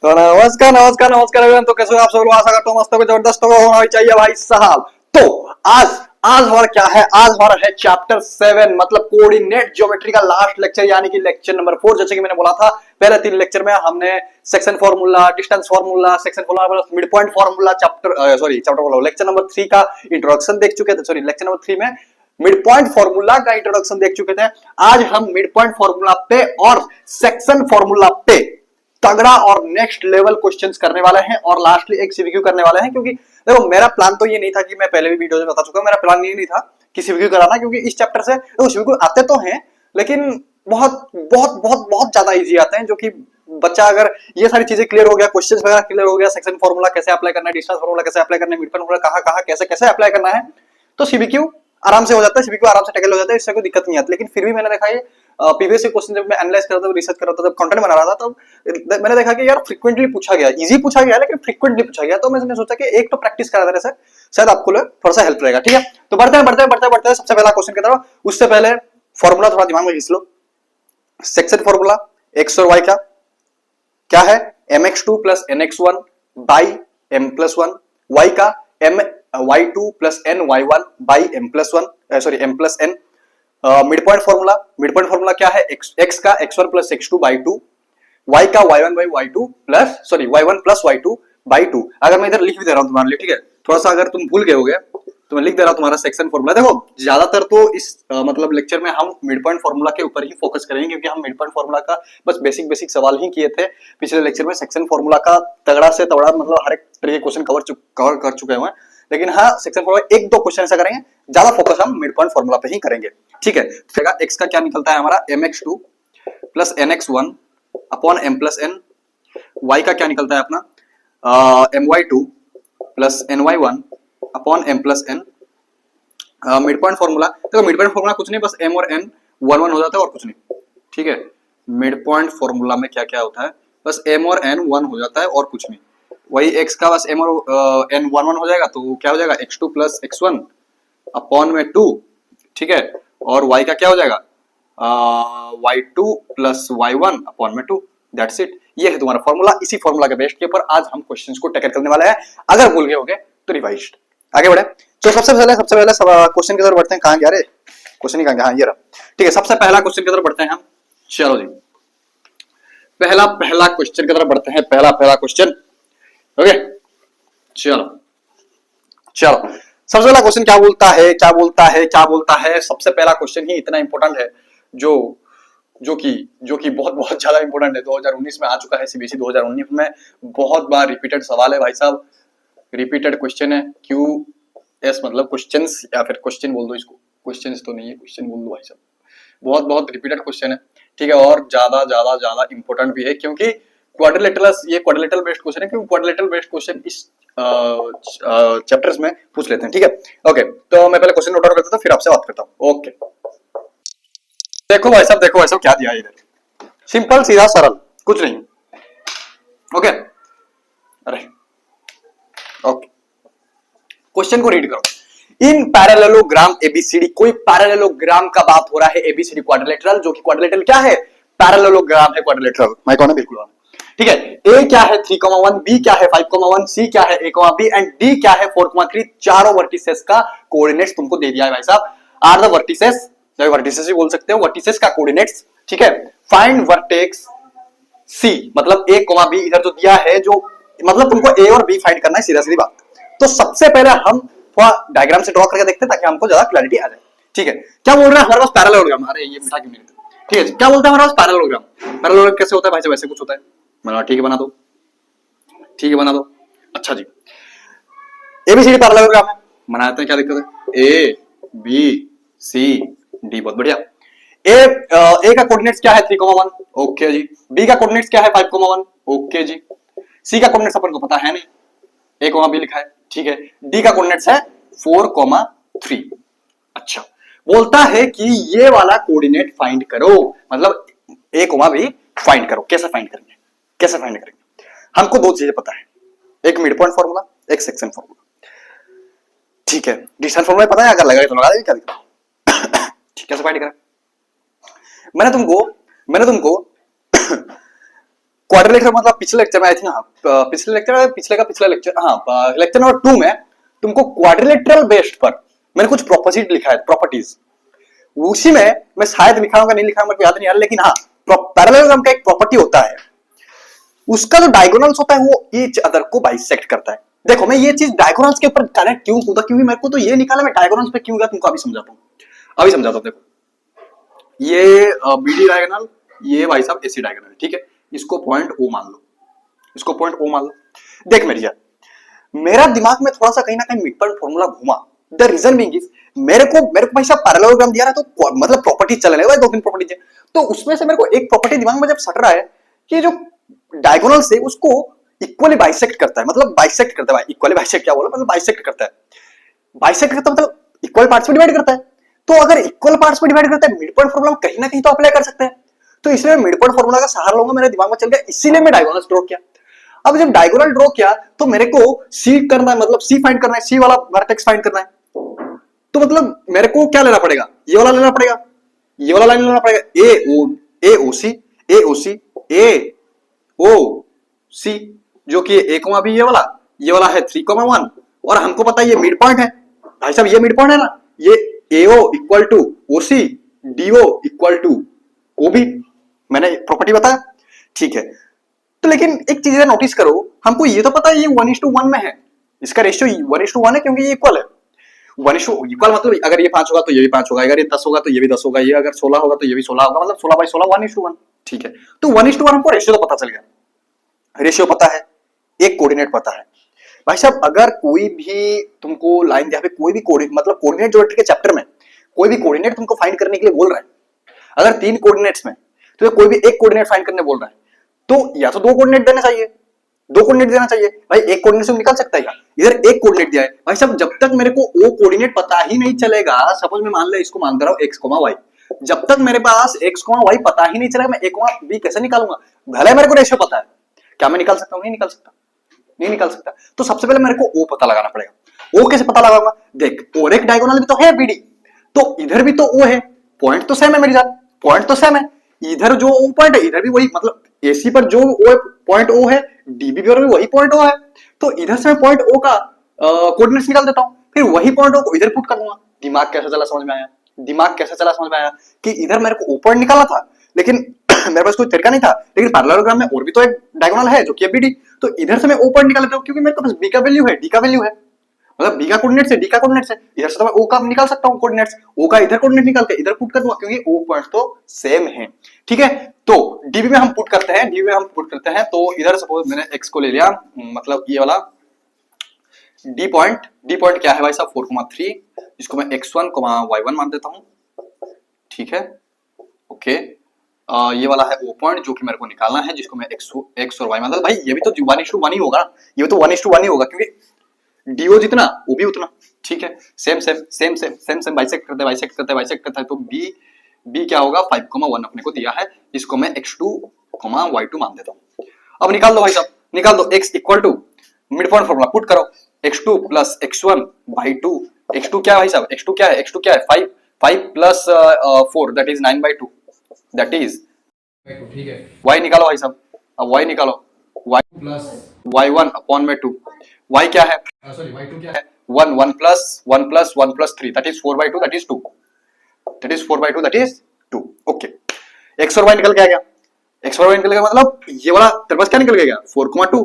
तो नमस्कार नमस्कार नमस्कार everyone, तो कैसे हो आप सब लोग। आशा करता हूँ मस्त हो, जबरदस्त होना ही चाहिए भाई साहब। तो आज आज हमारा क्या है, आज हमारा है चैप्टर 7 मतलब कोऑर्डिनेट ज्योमेट्री का लास्ट लेक्चर यानी कि लेक्चर नंबर 4। जैसे कि मैंने बोला था पहले 3 लेक्चर में हमने section formula, distance formula, section formula, mid point formula, chapter बोला लेक्चर नंबर 3 का इंट्रोडक्शन देख चुके थे। सॉरी, लेक्चर नंबर 3 में मिड पॉइंट फार्मूला का इंट्रोडक्शन देख चुके थे। आज हम मिड पॉइंट फार्मूला पे और सेक्शन फार्मूला पे तगड़ा और नेक्स्ट लेवल क्वेश्चंस करने वाले हैं और लास्टली एक सीवीक्यू करने वाले हैं। क्योंकि देखो मेरा प्लान तो ये नहीं था, कि मैं पहले भी वीडियो में बता चुका हूं, मेरा प्लान ये नहीं था कि सीवीक्यू कराना, क्योंकि इस चैप्टर से तो सीवीक्यू आते तो हैं लेकिन बहुत बहुत बहुत बहुत ज्यादा इजी आते हैं। जो कि बच्चा अगर ये सारी चीजें क्लियर हो गया, क्वेश्चंस वगैरह क्लियर हो गया, सेक्शन फार्मूला कैसे अप्लाई करना है, डिस्टेंस फार्मूला कैसे अप्लाई करना है, मिड पॉइंट फार्मूला कहां कैसे कैसे अप्लाई करना है, तो सीवीक्यू आराम से हो जाता है, सीवीक्यू आराम से टैकल हो जाता है, इससे कोई दिक्कत नहीं आती। लेकिन फिर भी मैंने देखा ये प्रीवियस क्वेश्चन जब मैं एनालाइज कर रहा था, रिसर्च कर रहा था, जब कंटेंट बना रहा था, तब मैंने देखा कि यार फ्रीक्वेंटली पूछा गया, इजी पूछा गया लेकिन फ्रीक्वेंटली पूछा गया। तो मैंने सोचा कि एक तो प्रैक्टिस करा देने से शायद आपको थोड़ा सा हेल्प रहेगा। ठीक है, तो बढ़ते हैं सबसे पहला क्वेश्चन की तरफ। उससे पहले फॉर्मूला थोड़ा दिमाग में घिस लो। सेक्शन फॉर्मूला एक्स और वाई का क्या है, mx2 plus nx1 by m plus 1, y का my2 plus ny1 by m plus 1, sorry m plus n। Mid point formula क्या है, x का x1 plus x2 by 2, y का y1 by y2 plus sorry y1 plus y2 by 2। अगर मैं इधर लिख भी दे रहा हूं तुम्हारे लिए, ठीक है, थोड़ा सा अगर तुम भूल गए होगे तो मैं लिख दे रहा हूं तुम्हारा सेक्शन फॉर्मूला। देखो ज्यादातर तो इस मतलब लेक्चर में हम मिड पॉइंट फॉर्मूला के ऊपर ही फोकस करेंगे, क्योंकि हम मिड पॉइंट फॉर्मूला का बस बेसिक सवाल ही किए थे पिछले लेक्चर में। सेक्शन फॉर्मूला का तगड़ा से तगड़ा मतलब हर एक तरह के क्वेश्चन कवर कर चुके हैं। लेकिन हाँ, सेक्शन फॉर्मूला एक दो क्वेश्चन ऐसा करेंगे, ज्यादा फोकस हम मिड पॉइंट फॉर्मूला पे ही करेंगे। ठीक है, फिर एक्स का क्या निकलता है हमारा, mx2 plus nx1 upon m plus n। y का क्या निकलता है अपना, my2 plus ny1 upon m plus n। Mid point formula, देखो मिड पॉइंट फॉर्मूला कुछ नहीं, बस m और n 1 1 हो जाता है और कुछ नहीं। ठीक है, मिड पॉइंट फॉर्मूला में क्या क्या होता है, बस m और n 1 हो जाता है और कुछ नहीं। वही x का बस m और n 1 1 हो जाएगा, तो क्या हो जाएगा, x2 प्लस x1 अपॉन में 2। ठीक है, और y का क्या हो जाएगा, y2 प्लस y1 अपॉन में 2। दैट्स इट, ये है तुम्हारा फॉर्मूला। इसी फॉर्मूला के बेस के ऊपर आज हम क्वेश्चंस को टैकल करने वाले हैं। अगर भूल गए होगे तो रिवाइज्ड। आगे बढ़े, तो सबसे पहले क्वेश्चन की तरफ बढ़ते हैं। कहां गया रे क्वेश्चन, ही कहां गया, हाँ ये रहा। ठीक है, सबसे पहला क्वेश्चन की तरफ बढ़ते हैं हम। चलो जी, पहला क्वेश्चन की तरफ बढ़ते हैं। पहला क्वेश्चन, ओके, चलो सबसे पहला क्वेश्चन क्या बोलता है। सबसे पहला क्वेश्चन ही इतना इंपॉर्टेंट है जो कि बहुत ज्यादा इंपॉर्टेंट है। 2019 में आ चुका है, सीबीएसई 2019 में बहुत बार रिपीटेड सवाल है भाई साहब, रिपीटेड क्वेश्चन है। QS मतलब क्वेश्चंस, या फिर क्वेश्चन बोल दो इसको, क्वेश्चंस तो नहीं है, क्वेश्चन बोल दो भाई साहब। बहुत रिपीटेड क्वेश्चन है। ठीक है, और ज्यादा इंपॉर्टेंट भी है, क्योंकि क्वाड्रिलेटरल बेस्ड क्वेश्चन है, क्योंकि क्वाड्रिलेटरल बेस्ड क्वेश्चन इस चैप्टर्स में पूछ लेते हैं। ठीक है, ओके, तो मैं पहले क्वेश्चन नोट आउट करता हूं, फिर आपसे बात करता हूं। ओके, देखो भाई साहब क्या दिया है इधर, सिंपल सीधा सरल, कुछ नहीं। ओके, अरे ओके, क्वेश्चन को रीड करो। इन पैरेललोग्राम एबीसीडी, कोई पैरेललोग्राम का बात हो रहा है, एबीसीडी क्वाड्रिलेटरल, जो कि क्वाड्रिलेटरल क्या है, पैरेललोग्राम है, क्वाड्रिलेटरल। मैं कौन है, बिल्कुल। ठीक है, ए क्या है 3,1, बी क्या है 5,1, सी क्या है a,b एंड डी क्या है 4,3। चारों वर्टिसेस का कोऑर्डिनेट्स तुमको दे दिया है भाई साहब। आर द वर्टिसेस, वर्टिसेस भी बोल सकते हो, वर्टिसेस का कोऑर्डिनेट्स। ठीक है, फाइंड वर्टेक्स सी, मतलब a, b इधर जो दिया है, जो मतलब तुमको a और b फाइंड करना है, सीधी बात। तो सबसे पहले हम थोड़ा डायग्राम से ड्रॉ करके देखते हैं, ताकि हमको ज्यादा क्लैरिटी आ जाए। ठीक है, क्या बोल रहा है हमारे पास, पैरेललोग्राम। अरे ये मिठा क्यों नहीं देते। ठीक है, क्या बोलता है हमारे पास, पैरेललोग्राम कैसे होता है भाई साहब, वैसे कुछ होता है। मतलब ठीक है, बना दो। अच्छा जी, एबीसीडी पैरेललोग्राम है, बना देते हैं, क्या दिक्कत है। ए बी सी डी, बहुत बढ़िया। ए का कोऑर्डिनेट्स क्या है 3,1, ओके जी। बी का कोऑर्डिनेट्स क्या है 5,1, ओके जी। सी का कोऑर्डिनेट्स अपन को पता है नहीं, a, b लिखा है, ठीक है। डी का कोऑर्डिनेट्स है 4,3। अच्छा, बोलता है कि ये वाला कोऑर्डिनेट फाइंड करो, मतलब a, b फाइंड करो। कैसे फाइंड करेंगे, हमको दो चीजें पता है, एक मिड पॉइंट फार्मूला, एक सेक्शन फार्मूला। ठीक है, डिस्टेंस फार्मूला पता है, अगर लगा तो लगा देंगे, क्या दिक्कत। कैसे फाइंड करें, मैंने तुमको क्वाड्रिलेटरल मतलब पिछले लेक्चर में आई थी, हाँ पिछले लेक्चर, पिछले का पिछला लेक्चर, हाँ लेक्चर नंबर 2 में तुमको क्वाड्रिलेटरल बेस्ड पर मैंने कुछ प्रॉपर्टीज लिखा है, प्रॉपर्टीज। उसी में मैं शायद लिखा होगा, नहीं लिखा होगा, याद नहीं आ रहा, लेकिन हाँ पैरेललोग्राम का एक प्रॉपर्टी होता है, उसका जो डायगोनल्स होता है वो ईच अदर को बाइसेक्ट करता है। देखो मैं ये चीज डायगोनल्स के ऊपर कनेक्ट क्यों कूदा, क्योंकि मेरे को तो ये निकाला, मैं डायगोनल्स पे क्यों गया तुमको अभी समझाता हूँ, अभी समझाता हूँ। देखो ये बीडी डायगोनल, ये भाई साहब एसी डायगोनल, ठीक है, इसको पॉइंट ओ मान लो, इसको पॉइंट ओ मान लो। देख मेरी जान, मेरा दिमाग में थोड़ा सा कहीं ना कहीं मिड पॉइंट फॉर्मूला घुमा। द रीजन बीइंग इज मेरे को भाई साहब पैरेललोग्राम दिया ना, तो मतलब प्रॉपर्टी चलने लगा, दो तीन प्रॉपर्टी है, तो उसमें से मेरे को एक प्रॉपर्टी दिमाग में जब सट रहा है कि जो डायगोनल से उसको इक्वली बाइसेक्ट करता है, मतलब बाइसेक्ट करता है, इक्वली बाइसेक्ट क्या बोला, मतलब बाइसेक्ट करता है, बाइसेक्ट करता मतलब इक्वल पार्ट्स में डिवाइड करता है। तो अगर इक्वल पार्ट्स में डिवाइड करता है, मिड पॉइंट फॉर्मूला कहीं ना कहीं तो अप्लाई कर सकते हैं, तो इसलिए मिड पॉइंट फॉर्मूला का सहारा लूंगा, मेरे दिमाग में चल गया, इसीलिए मैं डायगोनल ड्रॉ किया। अब जब डायगोनल ड्रॉ किया तो मेरे को सी करना है, मतलब सी फाइंड करना है, सी वाला वर्टेक्स फाइंड करना है, तो मतलब मेरे को क्या लेना पड़ेगा, ये वाला लेना पड़ेगा, ये वाला लाइन लेना पड़ेगा, ए ओ सी, ए ओ सी, ए ओ सी, जो कि ए कोमा बी, ये वाला है 3,1, और हमको पता है ये मिड पॉइंट है भाई साहब, ये मिड पॉइंट है ना, ये AO equal to O C, DO equal to O B, मैंने प्रॉपर्टी बताया, ठीक है। तो लेकिन एक चीज नोटिस करो, हमको ये तो पता है ये 1:1 में है, इसका रेशियो 1:1 है, क्योंकि ये इक्वल है। 1:इक्वल मतलब अगर ये 5 होगा तो ये भी 5 होगा, अगर ये 10 होगा तो ये भी 10 होगा, ये अगर 16 होगा तो ये भी 16 होगा, मतलब 16/16 1:1, ठीक है। तो 1:1 हमको रेशियो तो पता चल गया, रेशियो पता है, एक कोऑर्डिनेट पता है। भाई साहब अगर कोई भी तुमको लाइन यहाँ पे कोई भी मतलब कोऑर्डिनेट ज्योमेट्री के चैप्टर में कोई भी कोऑर्डिनेट तुमको फाइंड करने के लिए बोल रहा है, अगर 3 कोऑर्डिनेट्स में तो कोई भी एक कोऑर्डिनेट फाइंड करने बोल रहा है, तो या तो 2 कोऑर्डिनेट देना चाहिए, 2 कोऑर्डिनेट देना चाहिए भाई, एक कोऑर्डिनेट से निकाल सकता है क्या, इधर एक कोऑर्डिनेट दिया है भाई साहब, जब तक मेरे को वो कोऑर्डिनेट पता ही नहीं चलेगा, सपोज मैं मान ले इसको मानता रहा हूं x, y, जब तक मेरे पास x, y पता ही नहीं चलेगा, मैं a, b कैसे निकालूंगा, भले मेरे को रेशियो पता है, क्या मैं निकाल सकता हूं, नहीं निकाल सकता, नहीं निकाल सकता। तो सबसे पहले मेरे को ओ पता लगाना पड़ेगा। ओ कैसे पता लगाऊंगा, देख और एक डायगोनल भी तो है बीडी, तो इधर भी तो ओ है, पॉइंट तो सेम है मेरी जान, पॉइंट तो सेम है, इधर जो ओ पॉइंट है इधर भी वही, मतलब एसी पर जो ओ पॉइंट ओ है, डीबी पर भी वही पॉइंट ओ है, तो इधर से मैं पॉइंट ओ का कोऑर्डिनेट्स निकाल देता हूं, फिर वही पॉइंट ओ को इधर पुट कर दूंगा। दिमाग कैसे चला समझ में आया, दिमाग कैसे चला समझ में आया कि इधर मेरे को ओ पॉइंट निकालना था, लेकिन मेरे पास कोई तरीका नहीं था, लेकिन पैरेललोग्राम में और भी तो एक डायगोनल है जो कि है बीडी, तो इधर से मैं ओ पॉइंट निकाल लेता हूं, क्योंकि मेरे पास बी का वैल्यू है, डी का वैल्यू है, मतलब बी का कोऑर्डिनेट से डी का कोऑर्डिनेट से, इधर से तो मैं ओ का निकाल सकता हूं कोऑर्डिनेट्स, ओ का इधर कोऑर्डिनेट निकाल के इधर पुट कर दूंगा, क्योंकि ओ पॉइंट्स तो सेम है, ठीक है। तो डीबी में हम पुट करते हैं, डीबी में हम पुट करते हैं, तो इधर सपोज मैंने एक्स को ले लिया, मतलब ये वाला डी पॉइंट क्या है भाई साहब 4,3, जिसको मैं x1, y1 मान देता हूं, ठीक है, ओके। ये वाला है ओ पॉइंट जो कि मेरे को निकालना है, जिसको मैं x और y मान देता हूं, भाई ये भी तो 1:1 ही होगा, ये तो 1:1 ही होगा, क्योंकि डीओ जितना वो भी उतना, ठीक है, सेम बाइसेक्ट करते हैं, तो बी क्या होगा 5,1 अपने को दिया है, इसको मैं x2, y2 मान देता हूं। अब निकाल दो भाई साहब, निकाल दो, x equal to mid point formula put करो, x2 plus x1 by 2, x2 क्या है भाई साहब, x2 क्या है, 5 plus 4 that is 9/2, that is, ठीक है, y निकालो भाई साहब, अब y निकालो, y प्लस y1 अपॉन में 2, y क्या है, सॉरी y2 क्या है, 1 plus 3 that is 4/2, that is 2, that is 4/2, that is 2, okay. x और y निकल के आ गया, x और y निकल गया, मतलब ये वाला तेरे पास क्या निकल गया 4,2,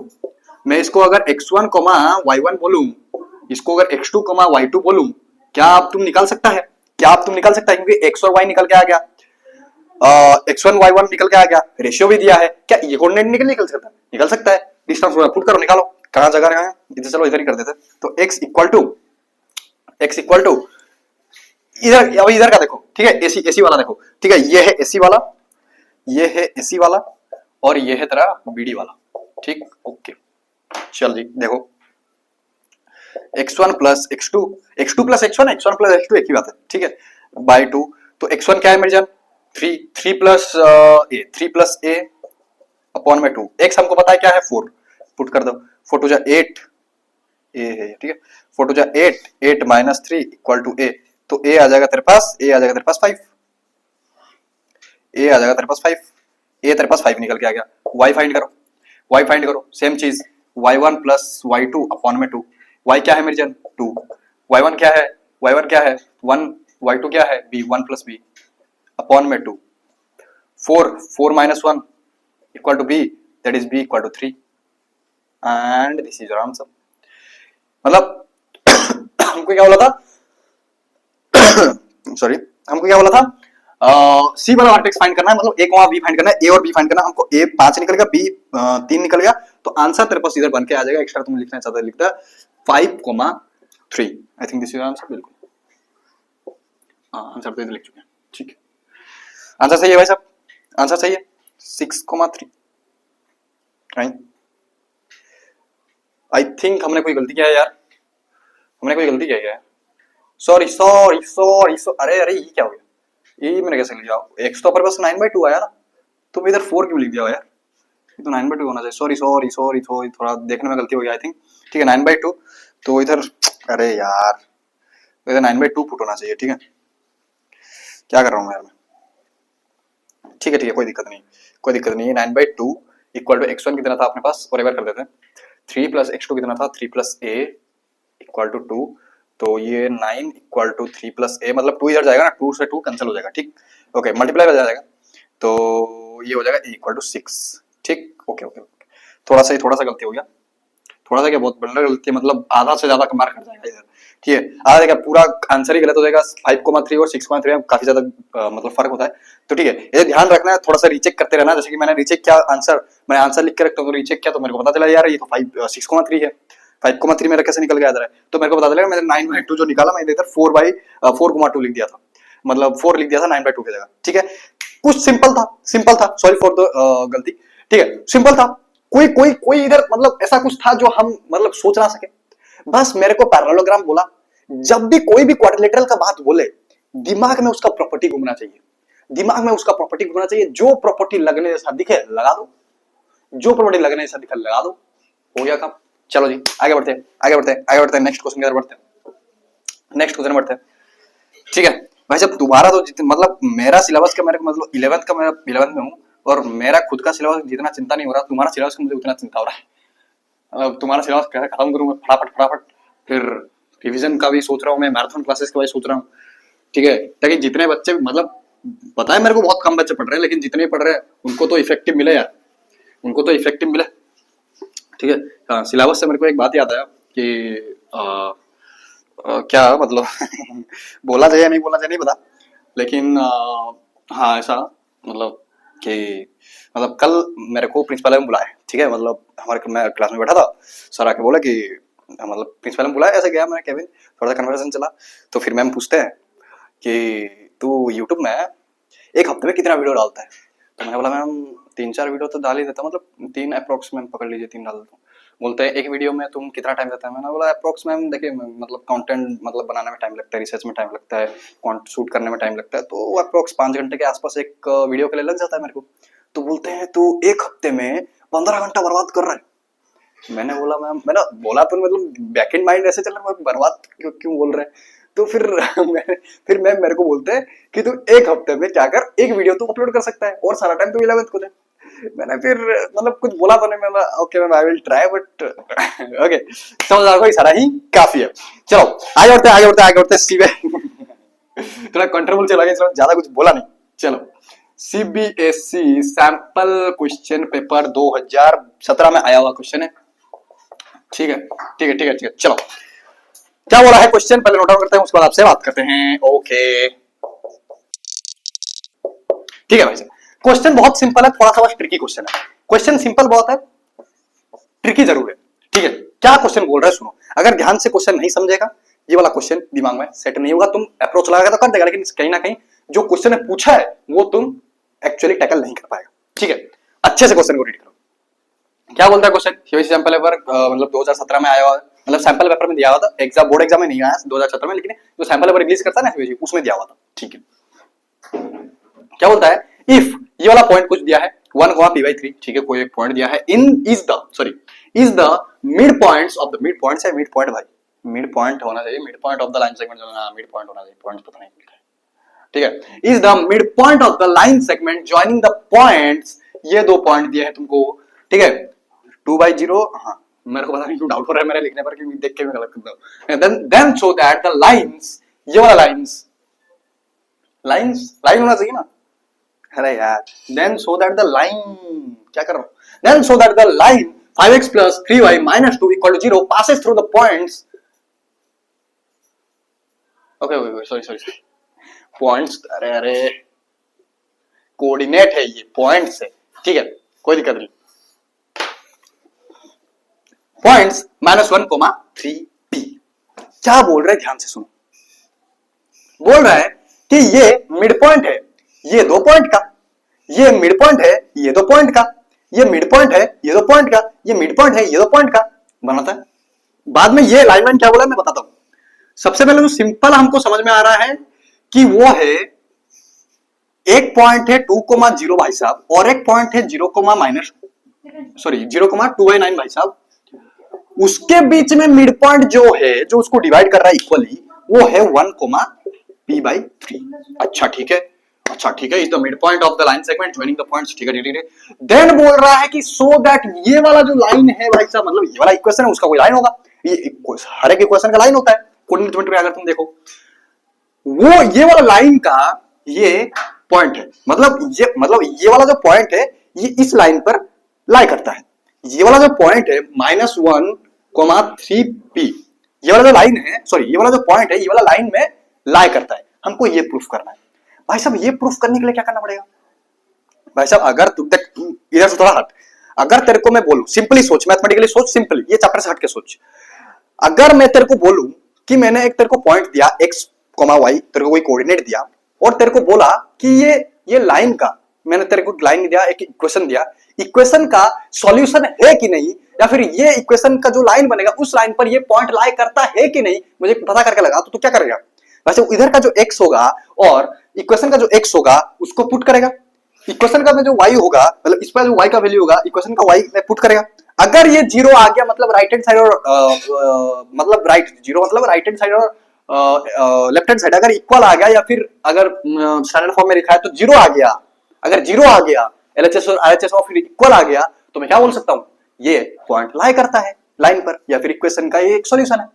मैं इसको अगर x1, y1 बोलूं, इसको अगर x2, y2 बोलूं, क्या आप तुम निकाल सकता है, क्योंकि x और y निकल के आ गया, x1 y1 निकल के आ गया, रेशियो भी दिया है, क्या ये कोऑर्डिनेट निकल सकता है, डिस्टेंस पुट करो, निकालो, कहां जगह है इधर, चलो इधर ही कर देते, तो x इक्वल टू इधर, अब इधर का देखो, ठीक है, एसी वाला देखो, ठीक है, ये है एसी वाला, ये है एसी वाला, और ये है तेरा बीडी वाला, ठीक, ओके। चल जी देखो, x1 plus x2, x2 plus x1 plus x2 एक ही बात है, ठीक है, बाई 2, तो x1 क्या है मेरी जान 3 प्लस a अपॉन में 2, x हमको पता है क्या है 4, पुट कर दो, 4 टू जा 8 a है, ठीक है, 4 टू जा 8 माइनस 3 इक्वल टू a, तो a आ जाएगा तेरे पास 5, a आ जाएगा तेरे पास 5 निकल के आ गया, y फाइंड करो, y फाइंड करो, सेम चीज y1 प्लस y2 अपॉन में 2, y क्या है मेरी जन 2, y1 क्या है, y1 क्या है 1, y2 क्या है b 1 प्लस b अपॉन में 2, 4 minus 1 equal to b, that is b equal to 3 and this is your answer. मतलब हमको क्या बोला था सॉरी, हमको क्या बोला था, सी वाला मैट्रिक्स फाइंड करना है, मतलब ए कॉमा बी फाइंड करना है, ए और बी फाइंड करना है। हमको ए 5 निकल गया, बी 3 निकल गया, तो आंसर तेरे पास इधर बन के आ जाएगा। एक्स्ट्रा तुम लिखना चाहता है लिखता है 5,3। I think this is answer. बिल्कुल आंसर तो इधर लिख चुके हैं, ठीक है। आंसर सही है भाई साहब, आंसर सही है 6,3। आई थिंक हमने कोई गलती किया है यार, हमने कोई गलती किया है। सॉरी सॉरी सॉरी, अरे अरे ये क्या हो गया, ये मैंने कैसे लिया, एक्स तो पर बस 9/2 आया ना, तुम इधर 4 क्यों लिख दिया यार, ये तो 9/2 होना चाहिए। सॉरी सॉरी सॉरी सॉरी, थोड़ा देखने में गलती हो गया आई थिंक, ठीक है 9/2, तो इधर अरे यार इधर 9/2 फुट होना चाहिए, ठीक है। क्या कर रहा हूँ मैं यार मैं, ठीक है कोई दिक्कत नहीं, कोई दिक्कत नहीं है। 9/2 इक्वल टू x1 कितना था अपने पास, और एक बार कर देते हैं, 3 प्लस x2 कितना था, 3 प्लस a इक्वल टू 2, तो ये 9 इक्वल टू 3 प्लस a, मतलब 2 इधर जाएगा ना, 2 से 2 कैंसिल हो जाएगा, ठीक। ओके मल्टीप्लाई कर जाएगा, तो ये हो जाएगा a इक्वल टू 6, ठीक। ओके ओके ओके, थोड़ा सा गलती हो गया, थोड़ा सा क्या बहुत बड़ा गलती है, मतलब आधा से ज्यादा मार्क कट जाएगा इधर, ठीक है। आधा देखा पूरा आंसर ही गलत हो जाएगा। 5,3 और 6,3 में काफी ज्यादा मतलब फर्क होता है, तो ठीक है ये ध्यान रखना है, थोड़ा सा रीचेक करते रहना। जैसे कि मैंने रीचेक किया आंसर, मैंने आंसर लिख के रखता हूँ, तो रीचेक किया तो मेरे को पता चला यार ये तो 6,3 है, 5,3 मेरा कैसे निकल गया इधर है, तो मेरे को पता चलेगा मैंने 9/2 जो निकाला मैंने इधर 4/4,2 लिख दिया था, मतलब 4 लिख दिया था 9/2 की जगह, ठीक है। कुछ सिंपल था, सॉरी फॉर द गलती, ठीक है सिंपल था। कोई कोई कोई इधर मतलब ऐसा कुछ था जो हम मतलब सोच ना सके, बस मेरे को पैरेललोग्राम बोला। जब भी कोई भी क्वाड्रिलेटरल का बात बोले, दिमाग में उसका प्रॉपर्टी घूमना चाहिए, दिमाग में उसका प्रॉपर्टी घूमना चाहिए। जो प्रॉपर्टी लगने जैसा दिखे लगा दो, जो प्रॉपर्टी लगने जैसा दिखे लगा दो, हो गया काम। चलो जी आगे बढ़ते हैं नेक्स्ट क्वेश्चन की तरफ बढ़ते हैं, नेक्स्ट क्वेश्चन बढ़ते हैं, ठीक है भाई साहब। तुम्हारा तो मतलब मेरा सिलेबस का, मेरे को मतलब 11th का, मेरा 11th में हूँ, और मेरा खुद का सिलेबस जितना चिंता नहीं हो रहा, तुम्हारा सिलेबस का मुझे उतना चिंता हो रहा है। मतलब तुम्हारा सिलेबस खत्म करूंगा फटाफट, फिर रिवीजन का भी सोच रहा हूँ मैं, मैराथन क्लासेस का भी सोच रहा हूँ, ठीक है, ताकि जितने बच्चे मतलब पता है मेरे को बहुत कम बच्चे पढ़ रहे हैं, लेकिन जितने पढ़ रहे हैं उनको तो इफेक्टिव मिले यार, उनको तो इफेक्टिव मिले, ठीक है। हाँ सिलेबस से मेरे को एक बात याद आया कि क्या मतलब बोला जाए या नहीं बोला जाए नहीं पता, लेकिन हाँ ऐसा मतलब कि मतलब कल मेरे को प्रिंसिपल ने बुलाया, ठीक है, मतलब हमारे मैं क्लास में बैठा था, सर आके बोला कि मतलब प्रिंसिपल ने बुलाया, ऐसे गया मैं केविन, थोड़ा सा कन्वर्सेशन चला, तो फिर मैम पूछते हैं कि तू यूट्यूब में एक हफ्ते में कितना वीडियो डालता है, तो मैंने बोला मैम 3-4 वीडियो तो डाल ही देता, मतलब 3 अप्रोक्स मैम पकड़ लीजिए 3 डाल देता हूँ। बोलते हैं एक वीडियो में तुम कितना टाइम देता है, मैंने बोला अप्रोक्स मैम देखिए मतलब कंटेंट मतलब बनाने में टाइम लगता है, रिसर्च में टाइम लगता है, शूट करने में टाइम लगता है, तो अप्रोक्स 5 घंटे के आसपास एक वीडियो के लिए लग जाता है मेरे को। तो बोलते हैं तू एक हफ्ते में 15 घंटा बर्बाद कर रहा है। मैंने बोला मैम, मैंने बोला तो मतलब बैक एंड माइंड ऐसे चल रहा है, बर्बाद क्यों बोल रहे हैं, तो फिर मैम मेरे को बोलते हैं कि तू एक हफ्ते में क्या कर, एक वीडियो तू अपलोड कर सकता है और सारा टाइम तू 11th को दे। मैंने फिर मतलब कुछ बोला तो नहीं, मैं okay ma'am I will try, but okay समझदार को इशारा ही काफी है। चलो आगे बढ़ते हैं सीबे थोड़ा कंट्रोवर्शियल लगे, चलो ज्यादा कुछ बोला नहीं। चलो सीबीएसई सैंपल क्वेश्चन पेपर 2017 में आया हुआ क्वेश्चन है, ठीक है। चलो क्या बोला है क्वेश्चन, पहले नोट आउट करते हैं, उसके बाद आपसे बात करते हैं। ओके ठीक है भाई साहब, क्वेश्चन बहुत सिंपल है, थोड़ा सा बस ट्रिकी क्वेश्चन है। क्वेश्चन सिंपल बहुत है, ट्रिकी जरूर है, ठीक है। क्या क्वेश्चन बोल रहा है सुनो, अगर ध्यान से क्वेश्चन नहीं समझेगा, ये वाला क्वेश्चन दिमाग में सेट नहीं होगा, तुम अप्रोच लगाएगा तो कर देगा, लेकिन कहीं ना कहीं जो क्वेश्चन ने पूछा है वो तुम एक्चुअली टैकल नहीं कर पाएगा, ठीक है। अच्छे से क्वेश्चन को रीड करो। क्या बोलता है क्वेश्चन, सीबीएसई सैंपल पेपर मतलब 2017 में आया हुआ है, मतलब सैंपल पेपर में दिया हुआ था, एग्जाम बोर्ड एग्जाम में नहीं आया 2017 में, लेकिन जो सैंपल पेपर रिलीज करता है ना सीबीएसई उसमें दिया हुआ था, ठीक है। क्या बोलता है, इफ ये वाला पॉइंट कुछ दिया है 1,p/3, ठीक है, कोई एक पॉइंट दिया है, is the mid points of the mid points है, मिड पॉइंट भाई मिड पॉइंट होना चाहिए, mid point of the line segment mid point होना चाहिए, पॉइंट पता नहीं लिखा है, ठीक है। Is the mid point of the line segment joining the points, ये 2 पॉइंट दिए हैं तुमको, ठीक है। 2/0, हाँ मेरे को पता नहीं क्यों डाउट हो रहा है मेरे लिखने पर, क्योंकि देख के मैं गलत करता हूँ। Then so that the lines, ये वाला लाइंस लाइन होना चाहिए ना, अरे यार, then so that the line, क्या कर रहा हूँ, then so that the line 5x plus 3y minus 2 equal to 0 passes through the points, okay sorry points, अरे कोऑर्डिनेट है ये, पॉइंट्स है, ठीक है कोई दिक्कत नहीं। पॉइंट्स -1,3p, क्या बोल रहे हैं ध्यान से सुनो, बोल रहा है कि ये मिड पॉइंट है, ये 2 पॉइंट का, ये मिड पॉइंट है, ये 2 पॉइंट का, ये मिड पॉइंट है, ये 2 पॉइंट का, ये मिड पॉइंट है, ये 2 पॉइंट का बनाता है। बाद में ये अलाइनमेंट क्या बोला मैं बताता हूं। सबसे पहले तो सिंपल हमको समझ में आ रहा है कि वो है, एक पॉइंट है 2,0 भाई साहब, और एक पॉइंट है 0,2/9 भाई साहब, उसके बीच में मिड पॉइंट जो है, जो उसको डिवाइड कर रहा है इक्वली, वो है 1,p/3। अच्छा ठीक है, is the mid point of the line segment joining the points, ठीक है। देन बोल रहा है कि सो दैट ये वाला जो लाइन है भाई साहब, मतलब ये वाला इक्वेशन है, उसका कोई लाइन होगा, ये हर एक इक्वेशन का लाइन होता है कोऑर्डिनेट ज्योमेट्री, अगर तुम देखो वो ये वाला लाइन का ये पॉइंट है, मतलब ये वाला जो पॉइंट है ये इस लाइन पर लाई करता है, ये वाला जो पॉइंट है -1,3p, ये वाला जो लाइन है, सॉरी ये वाला जो पॉइंट है, ये वाला लाइन में लाई करता है। हमको ये प्रूफ करना है भाई साहब। ये प्रूफ करने के लिए क्या करना पड़ेगा भाई साहब, अगर तुम देख इधर से थोड़ा हट, अगर तेरे को मैं बोलूं, सिंपली सोच, मैथमेटिकली सोच, सिंपली ये चैप्टर से हट के सोच, अगर मैं तेरे को बोलूं कि मैंने एक तेरे को पॉइंट दिया x, y, तेरे को कोई कोऑर्डिनेट दिया, और तेरे को बोला कि ये लाइन का, मैंने तेरे को लाइन दिया, एक इक्वेशन दिया, इक्वेशन का सॉल्यूशन है कि नहीं, या फिर ये इक्वेशन का जो लाइन बनेगा उस लाइन पर ये पॉइंट लाई करता है कि नहीं, मुझे पता करके लगा, तो तू क्या करेगा, वैसे इधर का जो x होगा और इक्वेशन का जो x होगा उसको पुट करेगा, इक्वेशन का जो y होगा, मतलब इस पर जो y का वैल्यू होगा, इक्वेशन का y में पुट करेगा। अगर ये 0 आ गया, मतलब राइट हैंड साइड और मतलब राइट हैंड साइड और लेफ्ट हैंड साइड अगर इक्वल आ गया, या फिर अगर स्टैंडर्ड फॉर्म में लिखा है तो 0 आ गया, अगर 0 आ गया, LHS और RHS और फिर इक्वल आ गया, तो मैं क्या बोल सकता हूं, ये पॉइंट लाई करता है लाइन पर, या फिर इक्वेशन का ये एक सॉल्यूशन है।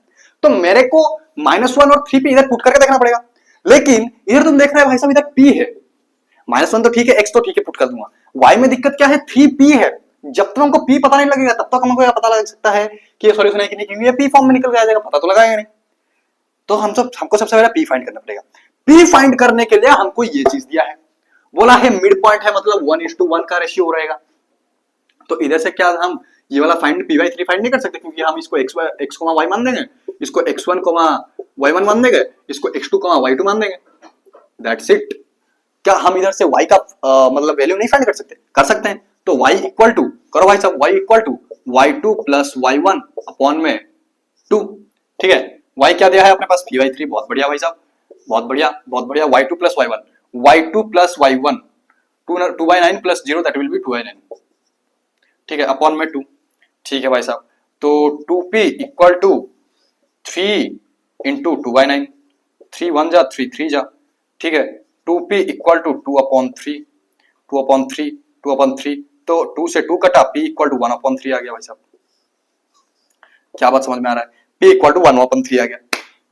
तो मेरे को -1 और 3p इधर पुट करके देखना पड़ेगा, लेकिन इधर तुम देख रहे हो भाई साहब, इधर p है, -1 तो ठीक है, x तो ठीक है, पुट कर दूंगा, y में दिक्कत क्या है, 3p है। जब तक हमको p पता नहीं लगेगा तब तक हमको पता लग सकता है कि ये सॉल्यूशन है कि नहीं, क्योंकि ये p फॉर्म में निकल के आ जाएगा, पता तो लगाएंगे नहीं। तो हमको सबसे पहले p फाइंड करना पड़ेगा। p फाइंड करने के लिए हमको ये चीज दिया है, बोला है मिड पॉइंट है, मतलब 1:1 का रेशियो रहेगा। तो इधर से क्या हम ये वाला फाइंड p/3 फाइंड नहीं कर सकते, क्योंकि हम इसको x, y मान देंगे, इसको x1, y1 मान देंगे, इसको x2, y2 मान देंगे, दैट्स इट। क्या हम इधर से y का मतलब वैल्यू नहीं फाइंड कर सकते? कर सकते हैं। तो y इक्वल टू करो भाई साहब, y equal to y2 plus y1 upon में 2, ठीक है। y क्या दिया है अपने पास, p/3, बहुत बढ़िया भाई साहब, बहुत बढ़िया y2 plus y1, y2 plus y1 2/9 plus 0, that will be 2/9, ठीक है, अपॉन में 2, ठीक है भाई साहब। तो 2p इक्वल टू 3 इंटू 2/9, 3 1 जा 3 3 जा, ठीक है। 2p इक्वल टू 2/3, तो 2 से 2 कटा, p इक्वल टू 1/3 आ गया भाई साहब। क्या बात समझ में आ रहा है? p इक्वल टू 1/3 आ गया,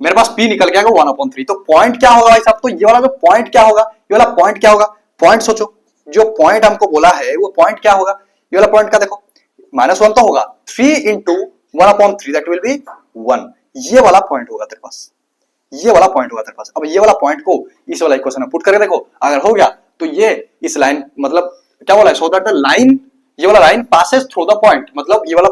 मेरे पास p निकल गया 1/3। तो पॉइंट क्या होगा भाई साहब, तो ये वाला जो पॉइंट क्या होगा, ये वाला पॉइंट क्या होगा, पॉइंट सोचो, जो पॉइंट हमको बोला है वो पॉइंट क्या होगा, ये वाला पॉइंट का देखो, -1 तो होगा, 3 इंटू 1/3 दैट विल बी 1, ये वाला पॉइंट होगा तेरे पास, ये वाला पॉइंट होगा तेरे पास। अब ये वाला पॉइंट को इस वाला इक्वेशन में पुट करके देखो, अगर हो गया तो ये इस लाइन, मतलब क्या बोला है, सो दैट द लाइन, ये वाला line passes through the point, मतलब ये वाला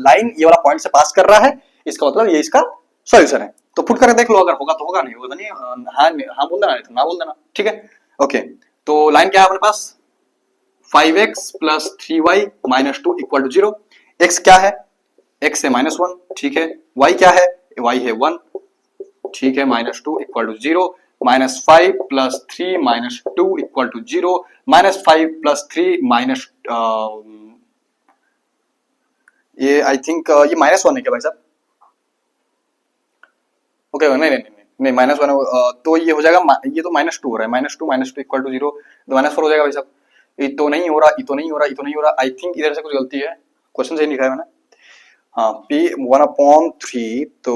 लाइन ये वाला पॉइंट से पास कर रहा है, इसका मतलब ये इसका सॉल्यूशन है। तो पुट करके देख लो, अगर होगा तो होगा, नहीं होगा तो नहीं, हाँ बोल देना, नहीं तो ना बोल देना, ठीक है। ओके, तो लाइन क्या है अपने पास, 5x plus 3y minus 2 equal to 0। x क्या है, x है -1, ठीक है। y क्या है, y है 1, ठीक है, -2 equal to 0, -5 plus 3 minus 2 equal to 0, -5 plus 3 minus ये आई थिंक ये -1 है क्या भाई साहब? ओके नहीं -1 तो ये हो जाएगा, ये तो -2 हो रहा है, -2 इक्वल टू 0, तो -4 हो जाएगा भाई साहब। ये तो नहीं हो रहा, आई थिंक इधर से कुछ गलती है, क्वेश्चन सही लिखा है मैंने। हाँ, P 1/3, तो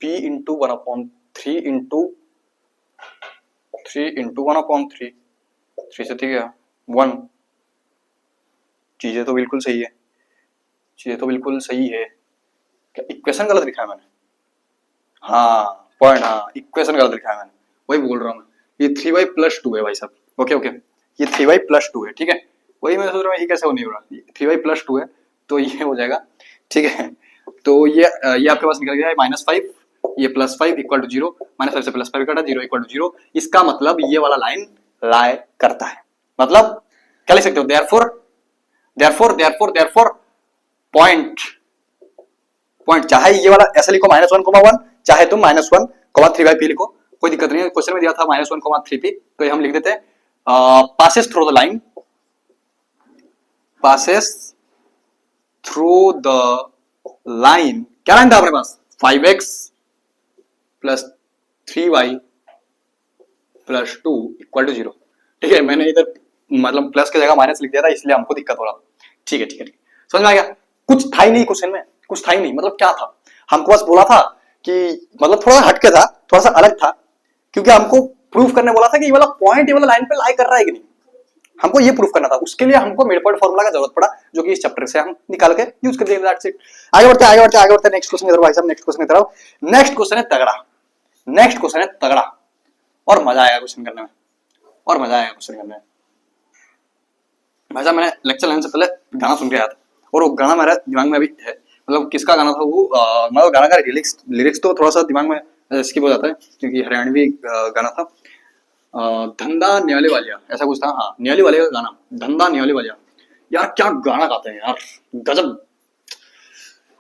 P इंटू 1/3 इंटू 1/3, 3 से 3 1। चीजें तो बिल्कुल सही है, चीजें तो बिल्कुल सही है। क्या इक्वेशन गलत लिखा है मैंने? हाँ पॉइंट, हाँ इक्वेशन गलत लिखा है मैंने, वही बोल रहा हूँ मैं। ये 3y+2 है भाई साहब। ओके ओके, ये 3y+2 है, ठीक है। वही मैं सोच रहा हूँ ये कैसे हो नहीं हो रहा। 3y+2 है तो ये हो जाएगा, ठीक है। तो ये आपके पास निकल गया है -5, ये +5 = 0, -5 से +5 कटा, 0 = 0। इसका मतलब ये वाला लाइन लाई करता है। मतलब क्या लिख सकते हो, देयरफॉर पॉइंट चाहे ये वाला ऐसे लिखो -1,1, चाहे तुम -1,3p लिखो, कोई दिक्कत नहीं है। क्वेश्चन में दिया था -1,3p, तो ये हम लिख देते हैं passes through the line, क्या लाइन था अपने पास, 5x + 3y + 2 = 0, ठीक है। मैंने इधर मतलब प्लस की जगह माइनस लिख दिया था, इसलिए हमको दिक्कत हो रहा था। ठीक है ठीक है, समझ में आ गया। कुछ था ही नहीं क्वेश्चन में, कुछ था ही नहीं, मतलब क्या था, हमको बस बोला था कि मतलब थोड़ा हटके था, थोड़ा सा अलग था, क्योंकि हमको प्रूफ करने बोला था कि ये वाला पॉइंट ये वाला लाइन पे लाई कर रहा है कि नहीं, हमको ये प्रूफ करना था। उसके लिए हमको मिड पॉइंट फार्मूला का जरूरत पड़ा, जो कि इस चैप्टर से हम निकाल के यूज कर देंगे। That's it. आगे बढ़ते नेक्स्ट क्वेश्चन की तरफ भाई साहब, नेक्स्ट क्वेश्चन की तरफ। नेक्स्ट क्वेश्चन है तगड़ा, और मजा आएगा क्वेश्चन करने में, भाई साहब। मैंने लेक्चर लेने से पहले गाना सुन के आया था, और वो गाना मेरे दिमाग में अभी है। मतलब किसका गाना था वो, मतलब गाना का लिरिक्स तो थोड़ा सा दिमाग में स्किप हो जाता है, क्योंकि हरियाणवी गाना था। धंधा न्याले वालिया, ऐसा कुछ था। हाँ, न्याली वाले का गाना, धंधा न्याली वालिया। यार क्या गाना गाते हैं यार, गजब।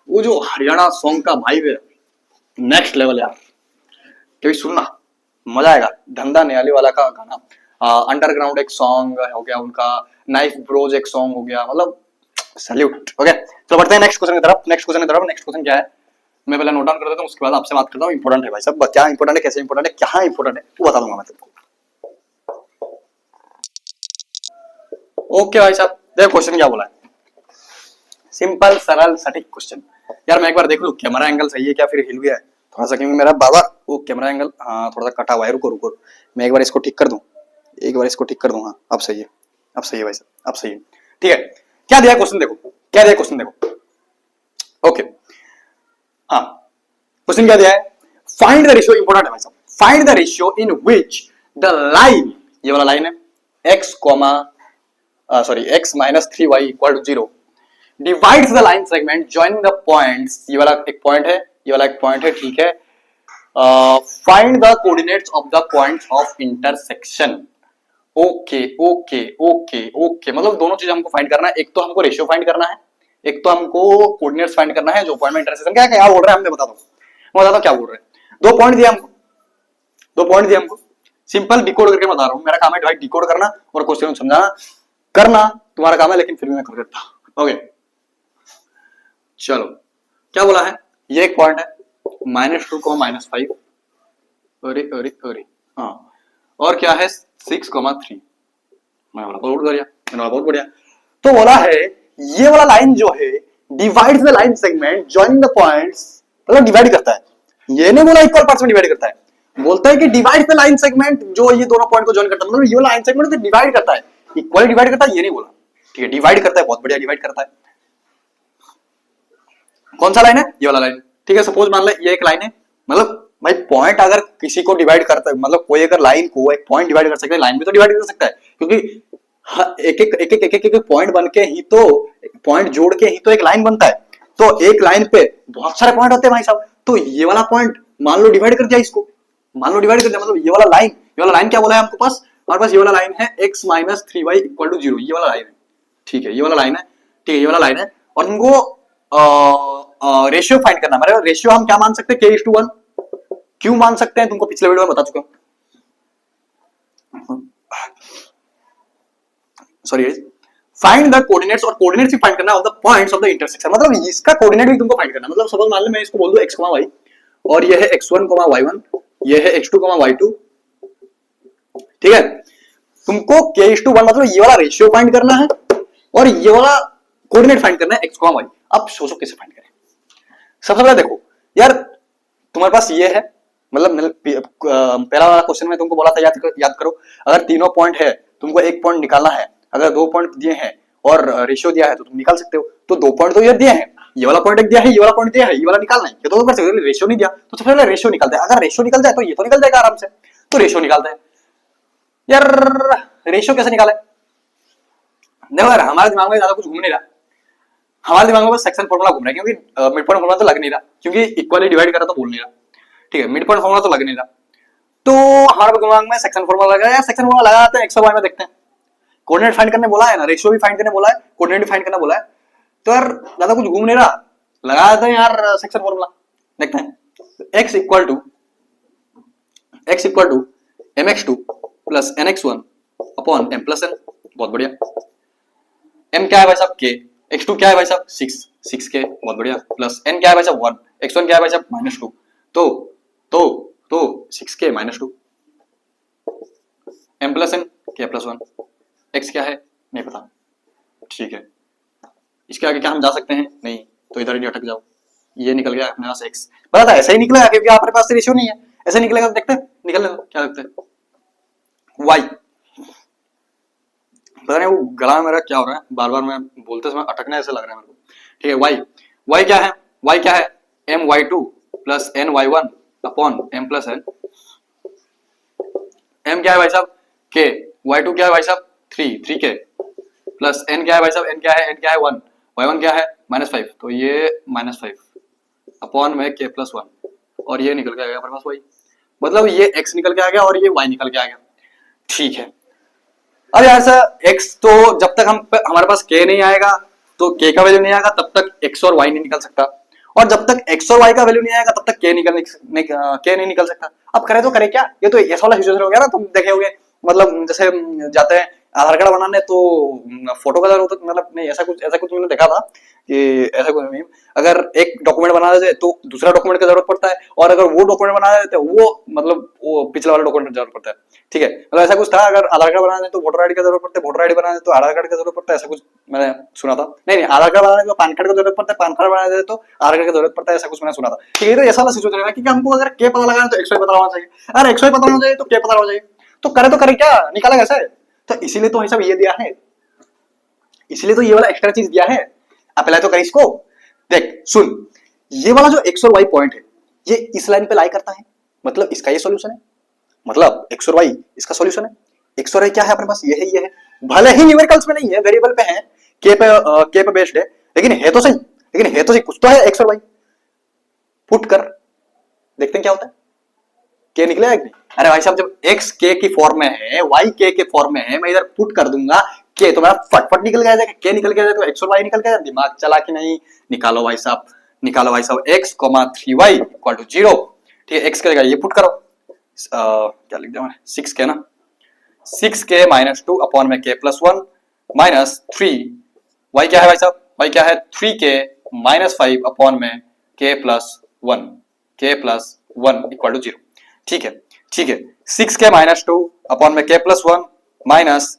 वो जो हरियाणा सॉन्ग का भाई है, नेक्स्ट लेवल यार, कभी सुनना, मजा आएगा। धंधा न्याली वाला का गाना। अंडरग्राउंड एक सॉन्ग हो गया उनका, नाइफ ब्रोज एक सॉन्ग हो गया, मतलब सैल्यूट। ओके, तो बढ़ते हैं नेक्स्ट क्वेश्चन की तरफ। नेक्स्ट क्वेश्चन क्या है, मैं पहले नोट डाउन कर देता हूँ, उसके बाद आपसे बात करता हूँ। इंपॉर्टेंट है भाई साहब, क्या इंपॉर्टेंट है, कैसे इंपॉर्टेंट है, क्या इंपॉर्टेंट है, वो बता दूंगा मैं तुमको। ओके भाई साहब, देखो क्वेश्चन क्या बोला है, सिंपल सरल सटीक क्वेश्चन। यार मैं एक बार देख लूं कैमरा एंगल सही है क्या, फिर हिल गया है थोड़ा सा, क्योंकि मेरा बाबा वो कैमरा एंगल हाँ थोड़ा सा कटा हुआ है। रुको मैं एक बार इसको ठीक कर दूं, हाँ अब सही है, भाई साहब, अब सही है, ठीक है। क्या दिया क्वेश्चन देखो, ओके। हाँ, क्वेश्चन क्या दिया है, फाइंड द रेशियो, इंपॉर्टेंट है भाई साहब। Find the ratio in which the line, ये वाला लाइन है, x -3y = 0 divides the line segment joining the points, ये वाला एक पॉइंट है, ठीक है। Find the coordinates of the points of intersection. Okay, मतलब दोनों चीज हमको फाइंड करना है, एक तो हमको रेशियो फाइंड करना है, एक तो हमको कोऑर्डिनेट्स फाइंड करना है जो पॉइंट में इंटरसेक्शन। क्या बोल रहे हैं, हमने बता दो क्या बोल रहे हैं। दो पॉइंट दिए हमको, सिंपल डिकोड करके बता रहा हूं। मेरा काम है भाई डिकोड करना और क्वेश्चन समझाना, करना तुम्हारा काम है, लेकिन फिर भी मैं कर देता हूं। ओके चलो, क्या बोला है, ये एक पॉइंट है -2, -5, अरे हाँ, और क्या है 6, 3। मैंने बहुत बढ़िया। तो बोला है ये वाला लाइन जो है divides the line segment joining the points, मतलब डिवाइड करता है। ये नहीं बोला इक्वल पार्ट्स में डिवाइड करता है, बोलता है कि डिवाइड्स द लाइन सेगमेंट, जो ये दोनों पॉइंट को जॉइन करता है, मतलब ये वाला लाइन सेगमेंट तो डिवाइड करता है, इक्वली डिवाइड करता है, ये नहीं बोला, ठीक है। डिवाइड करता है, बहुत बढ़िया, डिवाइड करता है। कौन सा लाइन है, ये वाला लाइन, ठीक है। सपोज मान ले ये एक लाइन है, मतलब भाई पॉइंट अगर किसी को डिवाइड करता है, मतलब कोई अगर लाइन को एक पॉइंट डिवाइड कर सकता है, लाइन भी तो डिवाइड कर सकता है, क्योंकि एक पॉइंट बन के ही तो, पॉइंट जोड़ के ही तो एक लाइन बनता है। तो एक लाइन पे बहुत सारे पॉइंट होते हैं भाई साहब, तो ये वाला पॉइंट मान लो डिवाइड कर दिया इसको, मतलब ये वाला लाइन क्या बोला है हमको पास, हमारे पास ये वाला लाइन है x -3y = 0, ये वाला लाइन है, ठीक है। ये वाला लाइन है, और तुमको रेशियो फाइंड करना है। रेशियो हम क्या मान सकते हैं, k:1, क्यों मान सकते हैं, तुमको पिछले वीडियो में बता चुका हूं। सॉरी, फाइंड द कोऑर्डिनेट्स, और कोऑर्डिनेट्स भी फाइंड करना of the points of the intersection, मतलब इसका कोऑर्डिनेट भी तुमको फाइंड करना। मतलब सपोज मान लो मैं इसको बोल दूं x, y, और ये है x1, y1, ये है x2, y2, ठीक है। तुमको k:1 मतलब ये वाला रेशियो फाइंड करना है, और ये वाला कोऑर्डिनेट फाइंड करना है एक्स कॉमा वाई। अब सोचो कैसे फाइंड करें। सबसे पहले देखो यार, तुम्हारे पास ये है, मतलब पहला वाला क्वेश्चन में तुमको बोला था याद करो, अगर तीनों पॉइंट है तुमको एक पॉइंट निकालना है, अगर दो पॉइंट दिए हैं और रेशियो दिया है तो तुम निकाल सकते हो। तो दो पॉइंट तो ये दिए हैं, ये वाला पॉइंट एक दिया है, ये वाला पॉइंट दिया है, ये वाला निकालना है, ये तो कर सकते हो। रेशियो नहीं दिया तो सबसे पहले रेशियो निकालते हैं, अगर रेशियो निकल जाए तो ये तो निकल जाएगा आराम से, तो रेशियो निकालते हैं। यार रेशियो कैसे निकाले? देखो यार, हमारे दिमाग में ज्यादा कुछ घूम नहीं रहा, हमारे दिमाग में बस सेक्शन फॉर्मूला घूम रहा है, क्योंकि मिड पॉइंट फॉर्मूला तो लग नहीं रहा, क्योंकि इक्वली डिवाइड करा तो बोल नहीं रहा, ठीक है, मिड पॉइंट फॉर्मूला तो लग नहीं रहा, तो हमारे दिमाग में सेक्शन फॉर्मूला लगा है। सेक्शन फॉर्मूला लगाते हैं, एक्स और वाई में देखते हैं। कोऑर्डिनेट फाइंड करने बोला है ना, रेशियो भी फाइंड करने बोला है, कोऑर्डिनेट भी फाइंड करना बोला है, तो यार ज्यादा कुछ घूम नहीं रहा, लगा देते हैं यार सेक्शन फॉर्मूला। देखते हैं x equal to mx2 plus nx1 upon m plus n। बहुत बढ़िया। m क्या है भाई साहब? k। x2 क्या है भाई साहब? 6k। बहुत बढ़िया। प्लस n क्या है भाई साहब? 1। x1 क्या है भाई साहब? -2। तो 6k -2 m plus n k plus 1। x क्या है? नहीं पता, ठीक है। इसके आगे क्या हम जा सकते हैं? नहीं, तो इधर ही अटक जाओ। ये निकल गया अपने पास x, पता था ऐसा ही निकलेगा क्योंकि हमारे पास रेशियो नहीं है, ऐसे निकलेगा। देखते हैं निकलने दो, क्या देखते हैं। y, पता नहीं वो गला में मेरा क्या हो रहा है, बार बार मैं बोलते समय अटकने ऐसे लग रहा है मेरे को, ठीक है। y क्या है? y क्या है? my2 plus ny1 upon m plus n। m क्या है भाई साहब? k। y2 क्या है भाई साहब? 3k प्लस n क्या है भाई साहब? n क्या है 1। y1 क्या है? -5, तो ये -5 अपॉन में k प्लस 1, और ये निकल के आ गया हमारे पास y, मतलब ये x निकल के आ गया और ये y निकल के आ गया, ठीक है। अब यार सर x तो जब तक हमारे पास k नहीं आएगा, तो k का वैल्यू नहीं आएगा, तब तक x और y नहीं निकल सकता, और जब तक x और y का वैल्यू नहीं आएगा तब तक k नहीं निकल सकता। अब करे तो करे क्या? ये तो ऐसा वाला सिचुएशन हो गया ना, तुम देखे होगे, मतलब जैसे जाते हैं आधार कार्ड बनाने तो फोटो का जरूरत, मतलब नहीं, ऐसा कुछ मैंने देखा था कि ऐसा कुछ नहीं, अगर एक डॉक्यूमेंट बना देते तो दूसरा डॉक्यूमेंट की जरूरत पड़ता है, और अगर वो डॉक्यूमेंट बना देते वो मतलब वो पिछले वाले डॉक्यूमेंट की जरूरत पड़ता है, ठीक है। मतलब ऐसा कुछ था, अगर आधार कार्ड बनाने तो वोटर आईडी का जरूरत पड़ता है, वोटर आईडी बनाने तो आधार कार्ड का जरूरत पड़ता है, ऐसा कुछ मैंने सुना था। नहीं, आधार कार्ड बनाने तो पैन कार्ड की जरूरत पड़ता है, पैन कार्ड बनाने तो आधार कार्ड की जरूरत पड़ता है, ऐसा कुछ मैंने सुना था, ठीक है। तो ऐसा वाला सिचुएशन है कि हमको अगर के पता लगाना तो एक्स वाई पता होना चाहिए, अगर एक्स वाई पता होना चाहिए तो के पता होना चाहिए, तो करे क्या, निकाला कैसे? तो इसीलिए तो सब ये दिया है, इसलिए तो ये वाला एक्स्ट्रा चीज दिया है। अप्लाई तो कर इसको। देख सुन, ये वाला जो एक्स और वाई पॉइंट है ये इस लाइन पे लाई करता है, मतलब इसका ये सॉल्यूशन है, मतलब एक्स और वाई इसका सॉल्यूशन है। एक्स और वाई क्या है अपने पास? ये है, भले ही न्यूमेरिकल्स में नहीं है, वेरिएबल पे है, के पे बेस्ड है, लेकिन है तो सही, कुछ तो है। एक्स और वाई पुट कर, देखते हैं क्या होता है, के निकलेगा कि नहीं। अरे भाई साहब, जब x k की फॉर्म में है, y k के फॉर्म में है, मैं इधर पुट कर दूंगा k, तो मेरा फटफट निकल गया जाएगा, k निकल गया जाएगा तो x और y निकल गया। दिमाग चला कि नहीं? निकालो भाई साहब, x, 3y इक्वल टू 0, ठीक है। x का जगह ये पुट करो, क्या लिख दिया मैंने? 6k ना, 6k -2 अपॉन में k प्लस 1 माइनस 3, y क्या है भाई साहब? y क्या है? 3k -5 अपॉन में k प्लस 1 इक्वल टू 0, ठीक है। 6k -2 अपॉन में k plus 1 minus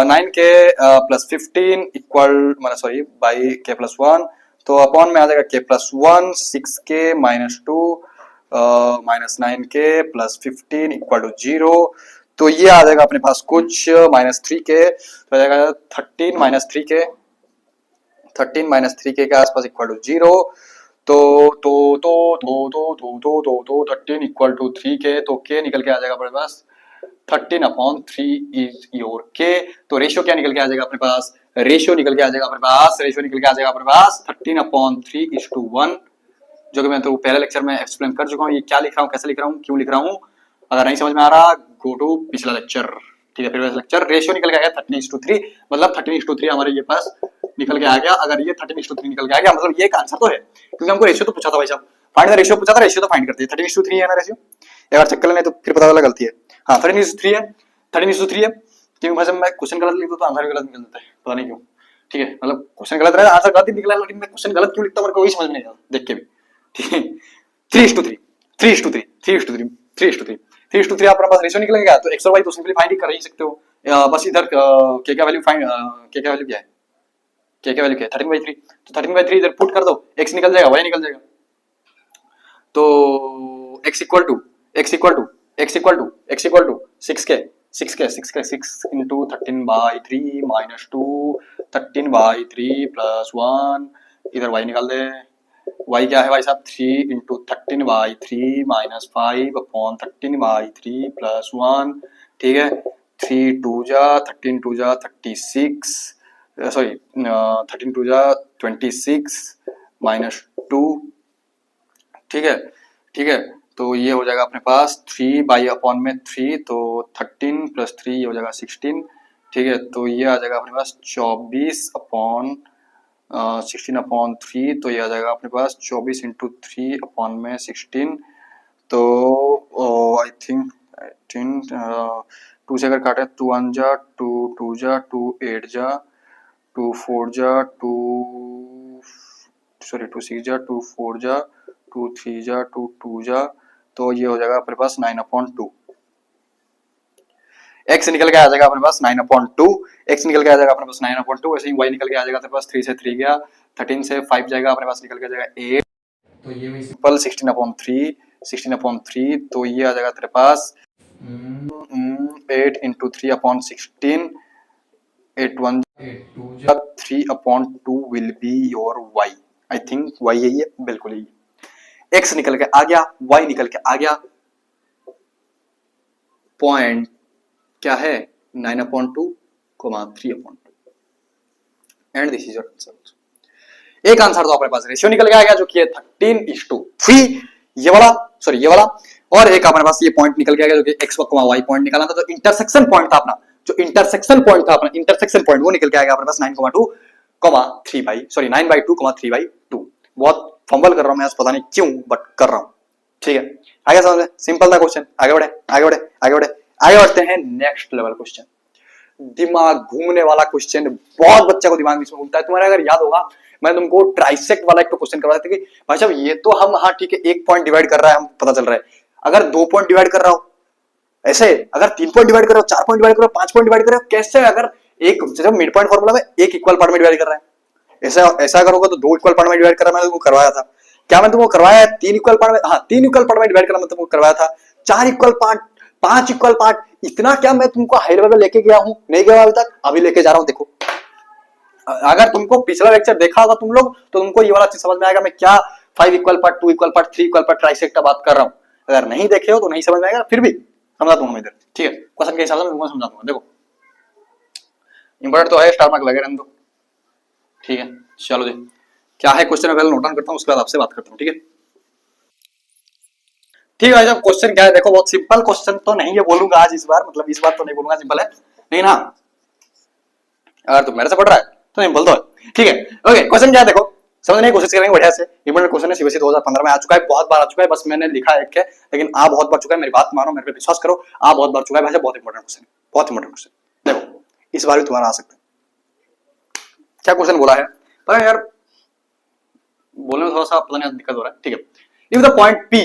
9k plus 15 equal by k plus 1, तो अपॉन में आ जाएगा k plus 1, 6k -2 minus 9k plus 15 equal to 0, तो ये आ जाएगा अपने पास कुछ -3k, तो आ जाएगा 13 -3k के आसपास इक्वल टू 0, तो 13 इक्वल टू 3k, तो k निकल के आ जाएगा अपने पास 13/3 इज योर k। तो रेशियो क्या निकल के आ जाएगा अपने पास? रेशियो निकल के आ जाएगा अपने पास 13/3:1, जो कि मैं तो पहले लेक्चर में एक्सप्लेन कर चुका हूँ। ये क्या लिख रहा हूँ, कैसे लिख रहा हूँ, क्यों लिख रहा हूँ, अगर नहीं समझ में आ रहा गो टू पिछला लेक्चर, ठीक है। प्रीवियस लेक्चर रेशियो निकल के आ गया 13:3, मतलब 13:3 हमारे ये पास निकल के आ गया। अगर ये 13:3 निकल के आ गया, मतलब ये एक आंसर तो है, क्योंकि हमको रेशियो तो पूछा था भाई साहब, फाइंड द रेशियो पूछा था, रेशियो तो फाइंड करते हैं। 13:3 है ना रेशियो, एक बार चेक कर लेना, तो फिर पता वाला गलती है। हाँ 13:3 है, 13:3 है, क्योंकि भाई मैं क्वेश्चन गलत लिख दूं तो आंसर भी गलत निकल जाता है, पता नहीं क्यों, ठीक है। मतलब क्वेश्चन गलत रहा, आंसर गलत ही निकला, लेकिन मैं क्वेश्चन गलत क्यों लिखता हूं मेरे को समझ में नहीं आता देख के भी, ठीक है। 3:3 आपके पास रेशियो निकलेगा, तो एक्स और वाई तो सिंपली फाइंड ही कर ही सकते हो। बस इधर के का वैल्यू क्या है? क्या वैल्यू क्या है 13/3, तो 13/3 इधर पुट कर दो, x निकल जाएगा, y निकल जाएगा। तो x equal to 6 into 13/3 minus 2, 13/3 plus 1, इधर y निकाल दे। y क्या है भाई साहब 3 इंटू 13/3 माइनस 5 अपॉन 13/3 प्लस 1, ठीक है। 3 2 जा 13 2 जा 36, सॉरी 13 2 जा 26 माइनस 2, ठीक है, ठीक है। तो ये हो जाएगा अपने पास 3/3, तो 13 प्लस 3 ये हो जाएगा 16, ठीक है। तो ये आ जाएगा अपने पास 16/3, तो ये आ जाएगा अपने पास 24 इंटू 3 अपॉन में 16, तो आई थिंक 2 से अगर काटे 2 1 जा 2 2 जा 2 8 जा 2 4 जा 2 6 जा 2 4 जा 2 3 जा 2 2 जा, तो ये हो जाएगा अपने पास 9/2। x निकल के आ जाएगा अपने पास 9/2, x निकल के आ जाएगा अपने पास 9/2, वैसे ही y निकल के आ जाएगा अपने पास 3 से 3 गया, 13 से 5 जाएगा अपने पास, निकल के आ जाएगा 8, तो ये भी सिंपल 16/3, तो ये आ जाएगा तेरे पास 8 इंटू 3 अपॉन 16, 8 1 8 2 जा 3/2 will be your y। I think y यही है, बिल्कुल यही है। x निकल के आ गया, y निकल के आ गया, पॉइंट क्या है 9/2, 3/2, and this is your answer. एक आंसर तो अपने पास रेशियो निकल के आ गया जो कि है 13:3, ये वाला, सॉरी ये वाला, और एक अपने पास ये पॉइंट निकल के आ गया जो कि x y पॉइंट निकालना था, जो इंटरसेक्शन पॉइंट था अपना, इंटरसेक्शन पॉइंट वो निकल के आ गया अपने पास 9/2, 3/2। बहुत फंबल कर रहा हूं मैं आज, पता नहीं क्यों, बट कर रहा हूं, ठीक है। आगे समझ में, सिंपल था क्वेश्चन, आगे बढ़ते हैं नेक्स्ट लेवल क्वेश्चन। दिमाग घूमने वाला क्वेश्चन, बहुत बच्चा को दिमाग में घूमता है। तुम्हारा अगर याद होगा, मैं तुमको ट्राइसेक्ट वाला एक तो क्वेश्चन करवाया था कि भाई साहब ये तो हम, हाँ ठीक है, 1 पॉइंट डिवाइड कर रहा है, हम पता चल रहा है, अगर 2 पॉइंट डिवाइड कर रहा हो ऐसे, अगर 3 पॉइंट डिवाइड कर रहे हो, 4 पॉइंट डिवाइड कर रहे हो, 5 पॉइंट डिवाइड कर रहे हो, कैसे, अगर एक जब मिड पॉइंट फार्मूला में एक इक्वल पार्ट में डिवाइड कर रहा है, ऐसा अगर होगा तो 2 इक्वल पार्ट में डिवाइड कर रहा है। मैंने तुमको करवाया था, क्या मैं तुमको करवाया है 3 इक्वल पार्ट में, हाँ 3 इक्वल पार्ट में डिवाइड करना मैं तुमको करवाया था, 4 इक्वल पार्ट, 5 इक्वल पार्ट, इतना क्या मैं तुमको हाई लेवल में लेके गया हूं, नहीं गया अभी तक, अभी लेके जा रहा हूं। देखो, अगर तुमको पिछला लेक्चर देखा होगा तुम लोग, तो तुमको ये वाला चीज समझ में आएगा मैं क्या 5 equal part, 2 equal part, 3 equal part trisect का बात कर रहा हूं। अगर नहीं देखे हो तो नहीं समझ में आएगा, फिर भी समझा दूंगा मैं इधर, ठीक है, क्वेश्चन के हिसाब से मैं समझा दूंगा। देखो इंपॉर्टेंट तो है, स्टार मार्क लगे रहने दो, ठीक है। चलो जी, क्या है क्वेश्चन, पहले नोट डाउन करता हूं, उसके बाद आपसे बात करता हूं, ठीक है। ठीक है, जब क्वेश्चन क्या है देखो, बहुत सिंपल क्वेश्चन तो नहीं है बोलूंगा आज, इस बार मतलब इस बार तो नहीं बोलूंगा, सिंपल है, लेकिन हाँ अगर तुम मेरे से पढ़ रहा है तो सिंपल तो है, ठीक है। ओके, क्वेश्चन क्या है देखो, समझने की कोशिश करेंगे बढ़िया से। इंपॉर्टेंट क्वेश्चन है, सीबीएसई 2015 में आ चुका है, बहुत बार आ चुका है, बस मैंने लिखा है एक है, लेकिन आ बहुत बार चुका है, मेरी बात मानो, मेरे पे विश्वास करो, आ बहुत बार चुका है भाई, बहुत इंपॉर्टेंट क्वेश्चन, बहुत इंपॉर्टेंट क्वेश्चन। देखो इस बार भी तुम्हारा आ सकता है। क्या क्वेश्चन बोला है, पर यार बोलने में थोड़ा सा पता नहीं दिक्कत हो रहा है, ठीक है। इफ द पॉइंट P,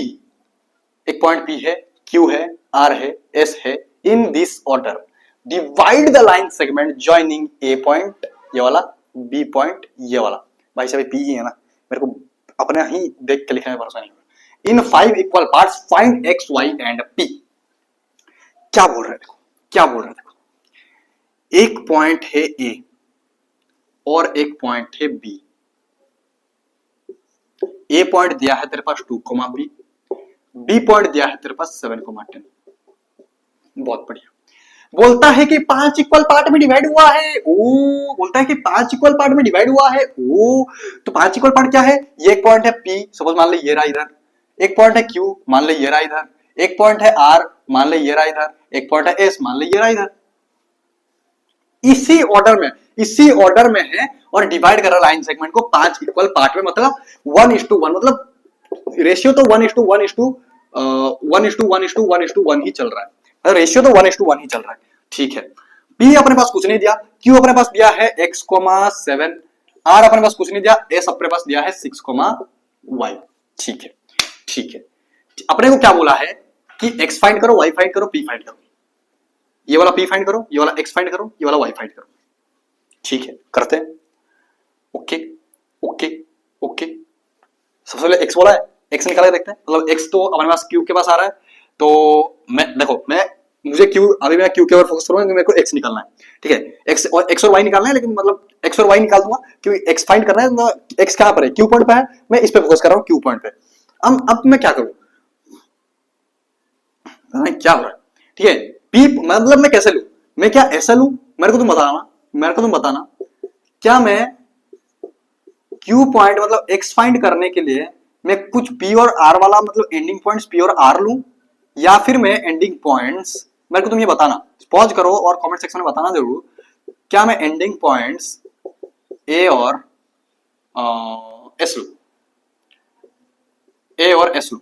एक पॉइंट P है, Q है, R है, S है, in this order divide the line segment joining A point, ये वाला, B पॉइंट, ये वाला, भाई साहब P ही है ना, मेरे को अपने ही देख के लिखने में भरोसा नहीं होगा। इन 5 equal parts find X, Y and P। क्या बोल रहे हैं देखो, क्या बोल रहे हैं देखो, एक पॉइंट है A और एक पॉइंट है B। ए पॉइंट दिया है तेरे पास 2, B, बी पॉइंट दिया है तेरे पास 7, 10। बहुत बढ़िया। बोलता है कि 5 इक्वल पार्ट में डिवाइड हुआ है, ओ बोलता है कि 5 इक्वल पार्ट में डिवाइड हुआ है, ओ तो 5 इक्वल पार्ट क्या है, ये एक पॉइंट है P, सपोज मान ले ये रहा इधर, एक पॉइंट है Q, मान ले ये रहा इधर, एक पॉइंट है R, मान ले ये रहा इधर, एक पॉइंट है S, मान ले ये रहा इधर। इसी ऑर्डर में है, और डिवाइड कर रहा लाइन सेगमेंट को 5 इक्वल पार्ट में, मतलब 1:1, मतलब रेशियो तो 1:1 ही चल रहा है, रेशियो तो 1:1 ही चल रहा है, ठीक है। P अपने पास कुछ नहीं दिया, Q अपने पास दिया है X, 7, R अपने पास कुछ नहीं दिया, S अपने पास दिया है 6, Y, ठीक है, ठीक है। अपने को क्या बोला है कि X फाइंड करो, Y फाइंड करो, P फाइंड करो, ये वाला P फाइंड करो, ये वाला X फाइंड करो, ये वाला Y फाइंड करो, ठीक है, करते हैं। Okay okay okay. सबसे पहले एक्स बोला है, एक्स निकाल के देखते हैं। मतलब एक्स तो हमारे पास क्यू के पास आ रहा है, तो मैं देखो मुझे क्यू, अभी मैं क्यू के ऊपर फोकस करूंगा, मेरे को एक्स निकालना है, ठीक है। एक्स और वाई निकालना है, लेकिन मतलब एक्स और वाई निकाल दूंगा क्योंकि एक्स फाइंड करना है। तो एक्स कहां पर है, क्यू पॉइंट पे है, मैं इस पे फोकस कर रहा हूँ, क्यू पॉइंट पे। अब मैं क्या करूं, क्या हो रहा है, ठीक है। पी मतलब मैं कैसे लूं, मैं क्या ऐसा लूं, मेरे को तुम बताना, मेरे को तुम बताना, क्या मैं क्यू पॉइंट मतलब एक्स फाइंड करने के लिए मैं कुछ पी और आर वाला मतलब एंडिंग पॉइंट्स पी और आर लूं, या फिर मैं एंडिंग पॉइंट्स, मेरे को तुम ये बताना, पॉज करो और कमेंट सेक्शन में बताना जरूर, क्या मैं एंडिंग पॉइंट्स ए और एस लूं, ए और एस लूं,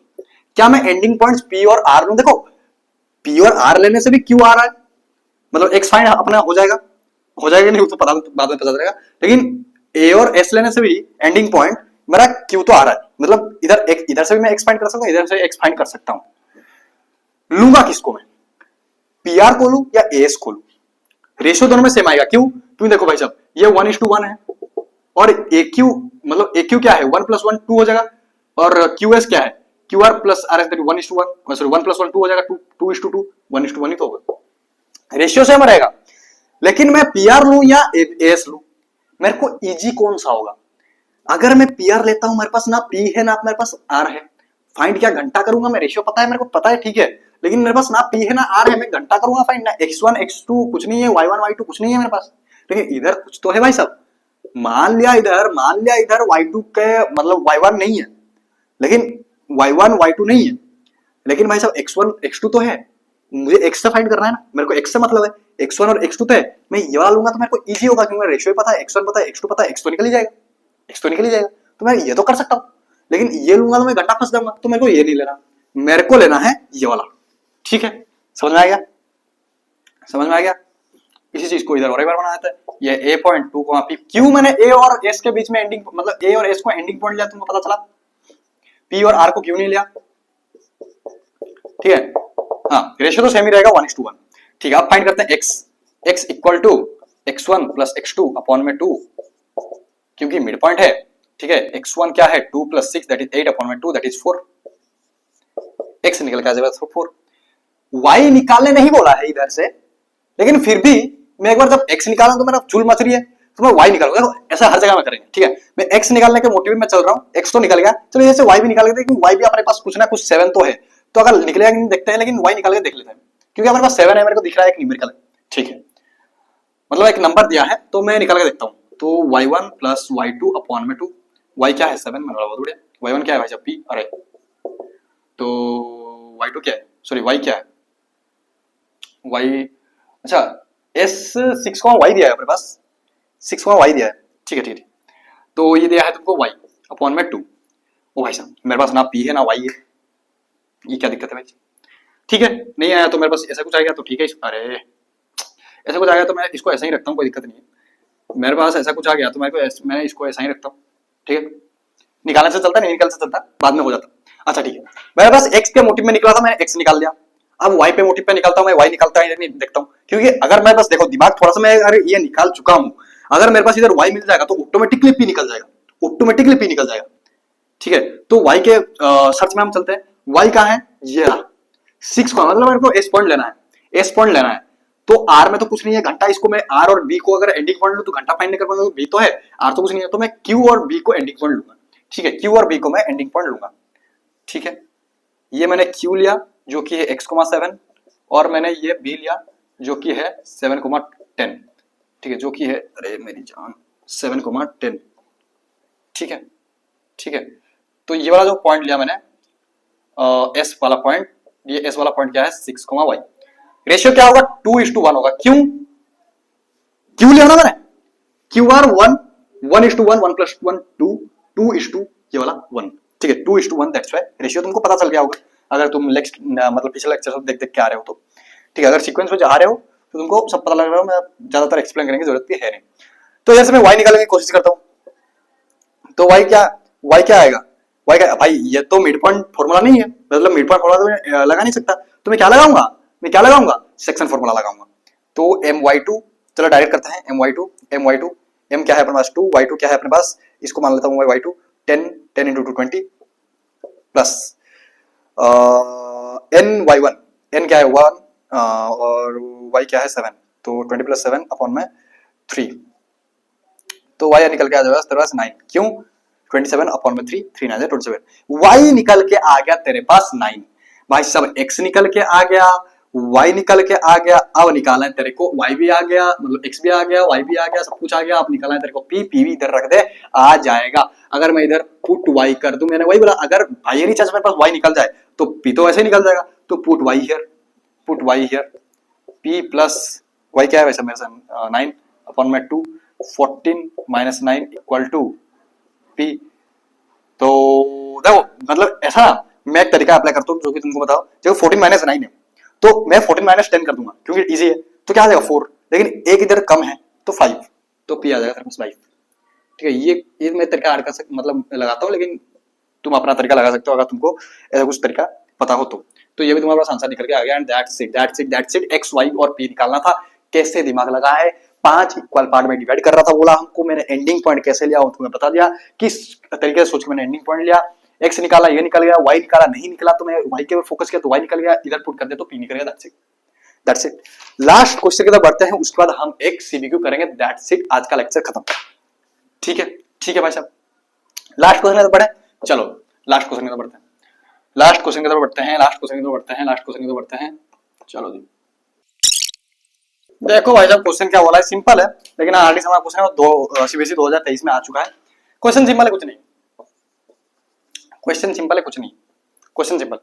क्या मैं एंडिंग पॉइंट्स पी और आर लूं। देखो पी और आर लेने से भी क्यू आ रहा है, मतलब एक्स फाइंड अपना हो जाएगा नहीं तो पता बाद में पता चलेगा, लेकिन ए और एस लेने से भी एंडिंग पॉइंट मेरा क्यू तो आ रहा है, मतलब इधर से भी मैं एक्स फाइंड कर सकता हूँ, इधर से एक्स फाइंड कर सकता हूं। लूंगा किसको मैं, पी आर को लूं या एस को लूं, रेशियो दोनों में सेम आएगा। क्यों, क्यों देखो भाई साहब, ये 1:1 है, और ए क्यू मतलब ए क्यू क्या है, 1 + 1 2 हो जाएगा, और क्यू एस क्या है, Q R plus R S 1:1, sorry 1 + 1 2 हो जाएगा, 2:2 1:1 ही तो होगा, रेशियो सेम रहेगा। लेकिन मैं पी आर लूं या एस लूं, मेरे को इजी कौन सा होगा। अगर मैं पी आर लेता हूं, मेरे पास ना पी है ना मेरे पास आर है, फाइंड क्या घंटा करूंगा मैं, रेशियो पता है मेरे को, पता है ठीक है, लेकिन मेरे पास ना पी है ना आर है, मैं घंटा करूंगा फाइंड, ना x1 x2 कुछ नहीं है, y1 y2 कुछ नहीं है मेरे पास, लेकिन इधर कुछ तो है भाई साहब। मान लिया इधर y2 के मतलब y1 नहीं है, लेकिन y1 y2 नहीं है, लेकिन भाई साहब x1 x2 तो है, मुझे x से फाइंड करना है ना, मेरे को x से मतलब है, x1 और x2 तो है, मैं ये वाला लूंगा तो मेरे को इजी होगा, क्योंकि रेशियो पता है, x1 पता है, x2 पता है, x तो निकल ही जाएगा, x तो निकल ही जाएगा, तो मैं ये तो कर सकता हूँ। लेकिन ये लूंगा तो मैं घंटा फंस जाऊंगा, तो मेरे को ये नहीं लेना, मेरे को लेना है ये वाला, ठीक है। समझ में आ गया, समझ में आ गया। इसी चीज को इधर और एक बार बना देता है, ये ए पॉइंट 2 पी, क्यों मैंने ए और एस के बीच में एंडिंग मतलब ए और एस को एंडिंग पॉइंट लिया, तुमको पता चला, पी और आर को क्यों नहीं लिया, ठीक है। हाँ रेशियो तो सेम ही रहेगा 1:1, ठीक है। अब फाइंड करते हैं x equal to x1 + x2 upon में 2, क्योंकि मिड पॉइंट है, ठीक है। x1 क्या है 2 + 6 दैट इज 8 अपॉन में 2 दैट इज 4, x निकल के आ जाएगा 4। y निकालने नहीं बोला है इधर से, लेकिन फिर भी मैं एक बार जब x निकाला तो मेरा चुल मच रही है, तो मैं y निकालूंगा, ऐसा हर जगह में करेंगे, ठीक है। मैं x निकालने के मोटिव में चल रहा हूँ, x तो निकल गया, चलो जैसे y भी निकाल के देखते हैं, y भी अपने पास कुछ ना कुछ 7 तो है, तो अगर निकलेगा नहीं देखते हैं, लेकिन y निकाल के देख लेते हैं, क्योंकि हमारे पास 7 है, मेरे को दिख रहा है एक न्यूमेरिकल है, ठीक है, मतलब एक नंबर दिया है, तो मैं निकाल के देखता हूँ। तो y1 + y2 अपॉन में 2, y क्या है 7, मैंने बोला बहुत बढ़िया, y1 क्या है भाई साहब p, अरे तो y2 क्या है, सॉरी y क्या है, y अच्छा s 6 y दिया है अपने पास, 6 y दिया है, ठीक है ठीक है, तो ये दिया है तुमको y अपॉन में 2। ओ भाई साहब मेरे पास ना p है ना y है, ये क्या दिक्कत है भाई, ठीक है। नहीं आया तो मेरे पास ऐसा कुछ आएगा तो ठीक है, अरे ऐसा कुछ आ गया तो मैं इसको ऐसा ही रखता हूँ, कोई दिक्कत नहीं है, मेरे पास ऐसा कुछ आ गया तो मैं इसको ऐसा ही रखता हूँ, ठीक है। निकालने से चलता, नहीं निकालने से चलता, बाद में हो जाता। अच्छा ठीक है, मेरे पास x के मोटिव में निकला था, मैंने x निकाल दिया, अब y पे मोटिव पे निकालता हूँ, मैं y निकालता है नहीं देखता हूँ, क्योंकि अगर मेरे पास देखो दिमाग थोड़ा सा, मैं अगर ये निकाल चुका हूँ, अगर मेरे पास इधर y मिल जाएगा तो ऑटोमेटिकली p निकल जाएगा, ऑटोमेटिकली p निकल जाएगा, ठीक है। तो y के सर्च में हम चलते हैं, y कहाँ है, ये 6 का, मतलब मेरे को s पॉइंट लेना है, s पॉइंट लेना है, तो r में तो कुछ नहीं है घंटा, इसको मैं r और b को अगर एंडिंग पॉइंट लूं तो घंटा फाइंड नहीं कर पाऊंगा, b तो है, r तो कुछ नहीं है, तो मैं q और b को एंडिंग पॉइंट लूंगा, ठीक है, q और b को मैं एंडिंग पॉइंट लूंगा, ठीक है। ये मैंने q लिया जो कि है x,7, और मैंने ये b लिया जो कि है 7,10, ठीक है, जो कि है अरे मेरी जान 7,10, ठीक है ठीक है। तो ये वाला जो पॉइंट लिया मैंने s वाला पॉइंट, ये s वाला पॉइंट क्या है 6, y, रेशियो क्या होगा 2:1 होगा, क्यों क्यों लिया ना मैंने, क्यू आर 1 1:1 1 + 1 2 2:2 ये वाला 1, ठीक है 2:1, दैट्स व्हाई रेशियो तुमको पता चल गया होगा, अगर तुम नेक्स्ट मतलब पिछले लेक्चर से देख देख के आ रहे हो तो, ठीक है। अगर सीक्वेंस में जा रहे हो तो तुमको सब पता लग रहा है, मैं ज्यादातर एक्सप्लेन करने की जरूरत भी है नहीं। तो जैसे मैं y निकालने की कोशिश करता हूँ, तो y क्या आएगा, y का भाई ये तो मिड पॉइंट फॉर्मूला नहीं है, मतलब मिड पॉइंट फॉर्मूला तो मैं लगा नहीं सकता, तो मैं क्या लगाऊंगा सेक्शन फॉर्मूला लगाऊंगा, तो my2, चलो डायरेक्ट करते हैं my2 m क्या है अपने पास 2, y2 क्या है अपने पास, इसको मान लेता हूँ y2 10 10 into 2 20 plus n y1, n क्या है 1 और y क्या है 7, तो 20 प्लस 7 अपॉन में 3, तो y निकल के आ जाएगा तेरे पास 9, क्यों 27 अपॉन में 3, 3 9 27, y निकल के आ गया तेरे पास 9। भाई सब x निकल के आ गया, y निकल के आ गया, अब निकालना है तेरे को y भी आ गया, मतलब x भी आ गया, y भी आ गया, सब कुछ आ गया, अब निकालना है तेरे को p, p भी इधर रख दे, आ जाएगा। अगर मैं इधर पुट y कर दूं, मैंने वही बोला अगर बाइनरी चांस मेरे पास y निकल जाए तो p तो ऐसे निकल जाएगा, तो put y here p plus y क्या है वैसे मेरे से 9 अपॉन में 2 14 माइनस 9 इक्वल टू p। तो देखो मतलब ऐसा मैं एक तरीका अप्लाई करता हूँ जो कि तुमको बताओ, जब 14 माइनस 9 है तो मैं 14 माइनस 10 कर दूंगा क्योंकि इजी है, तो क्या आ जाएगा 4, लेकिन एक इधर कम है तो 5, तो p आ जाएगा तेरे पास 5। ठीक है, ये मैं तरीका ऐड कर सकता मतलब लगाता हूँ, लेकिन तुम अपना तरीका लगा सकते हो अगर तुमको ऐसा कुछ तरीका पता हो तो ये भी तुम्हारे पास आंसर निकल के आ गया। And that's it X Y और p निकालना था। कैसे दिमाग लगा है, 5 इक्वल पार्ट में डिवाइड कर रहा था, बोला हमको, मैंने एंडिंग पॉइंट कैसे लिया तुम्हें बता दिया, किस तरीके से सोच के मैंने एंडिंग पॉइंट लिया, x निकाला, ये निकल गया, y निकाला, नहीं निकला तो मैं y के ऊपर फोकस किया तो y निकल गया, इधर पुट कर दिया तो p निकल गया। That's it. लास्ट क्वेश्चन की तरफ बढ़ते हैं, उसके बाद हम एक सीबीक्यू करेंगे। दैट्स इट, आज का लेक्चर खत्म। ठीक है भाई साहब, लास्ट क्वेश्चन की तरफ बढ़े, चलो लास्ट क्वेश्चन की तरफ बढ़ते हैं, लास्ट क्वेश्चन की तरफ बढ़ते हैं, चलो जी। देखो भाई साहब क्वेश्चन क्या बोला है, सिंपल है, लेकिन आरडी हमारा क्वेश्चन है सीबीएसई 2023 में आ चुका है। क्वेश्चन सिंपल है, कुछ नहीं, क्वेश्चन सिंपल है, कुछ नहीं, क्वेश्चन सिंपल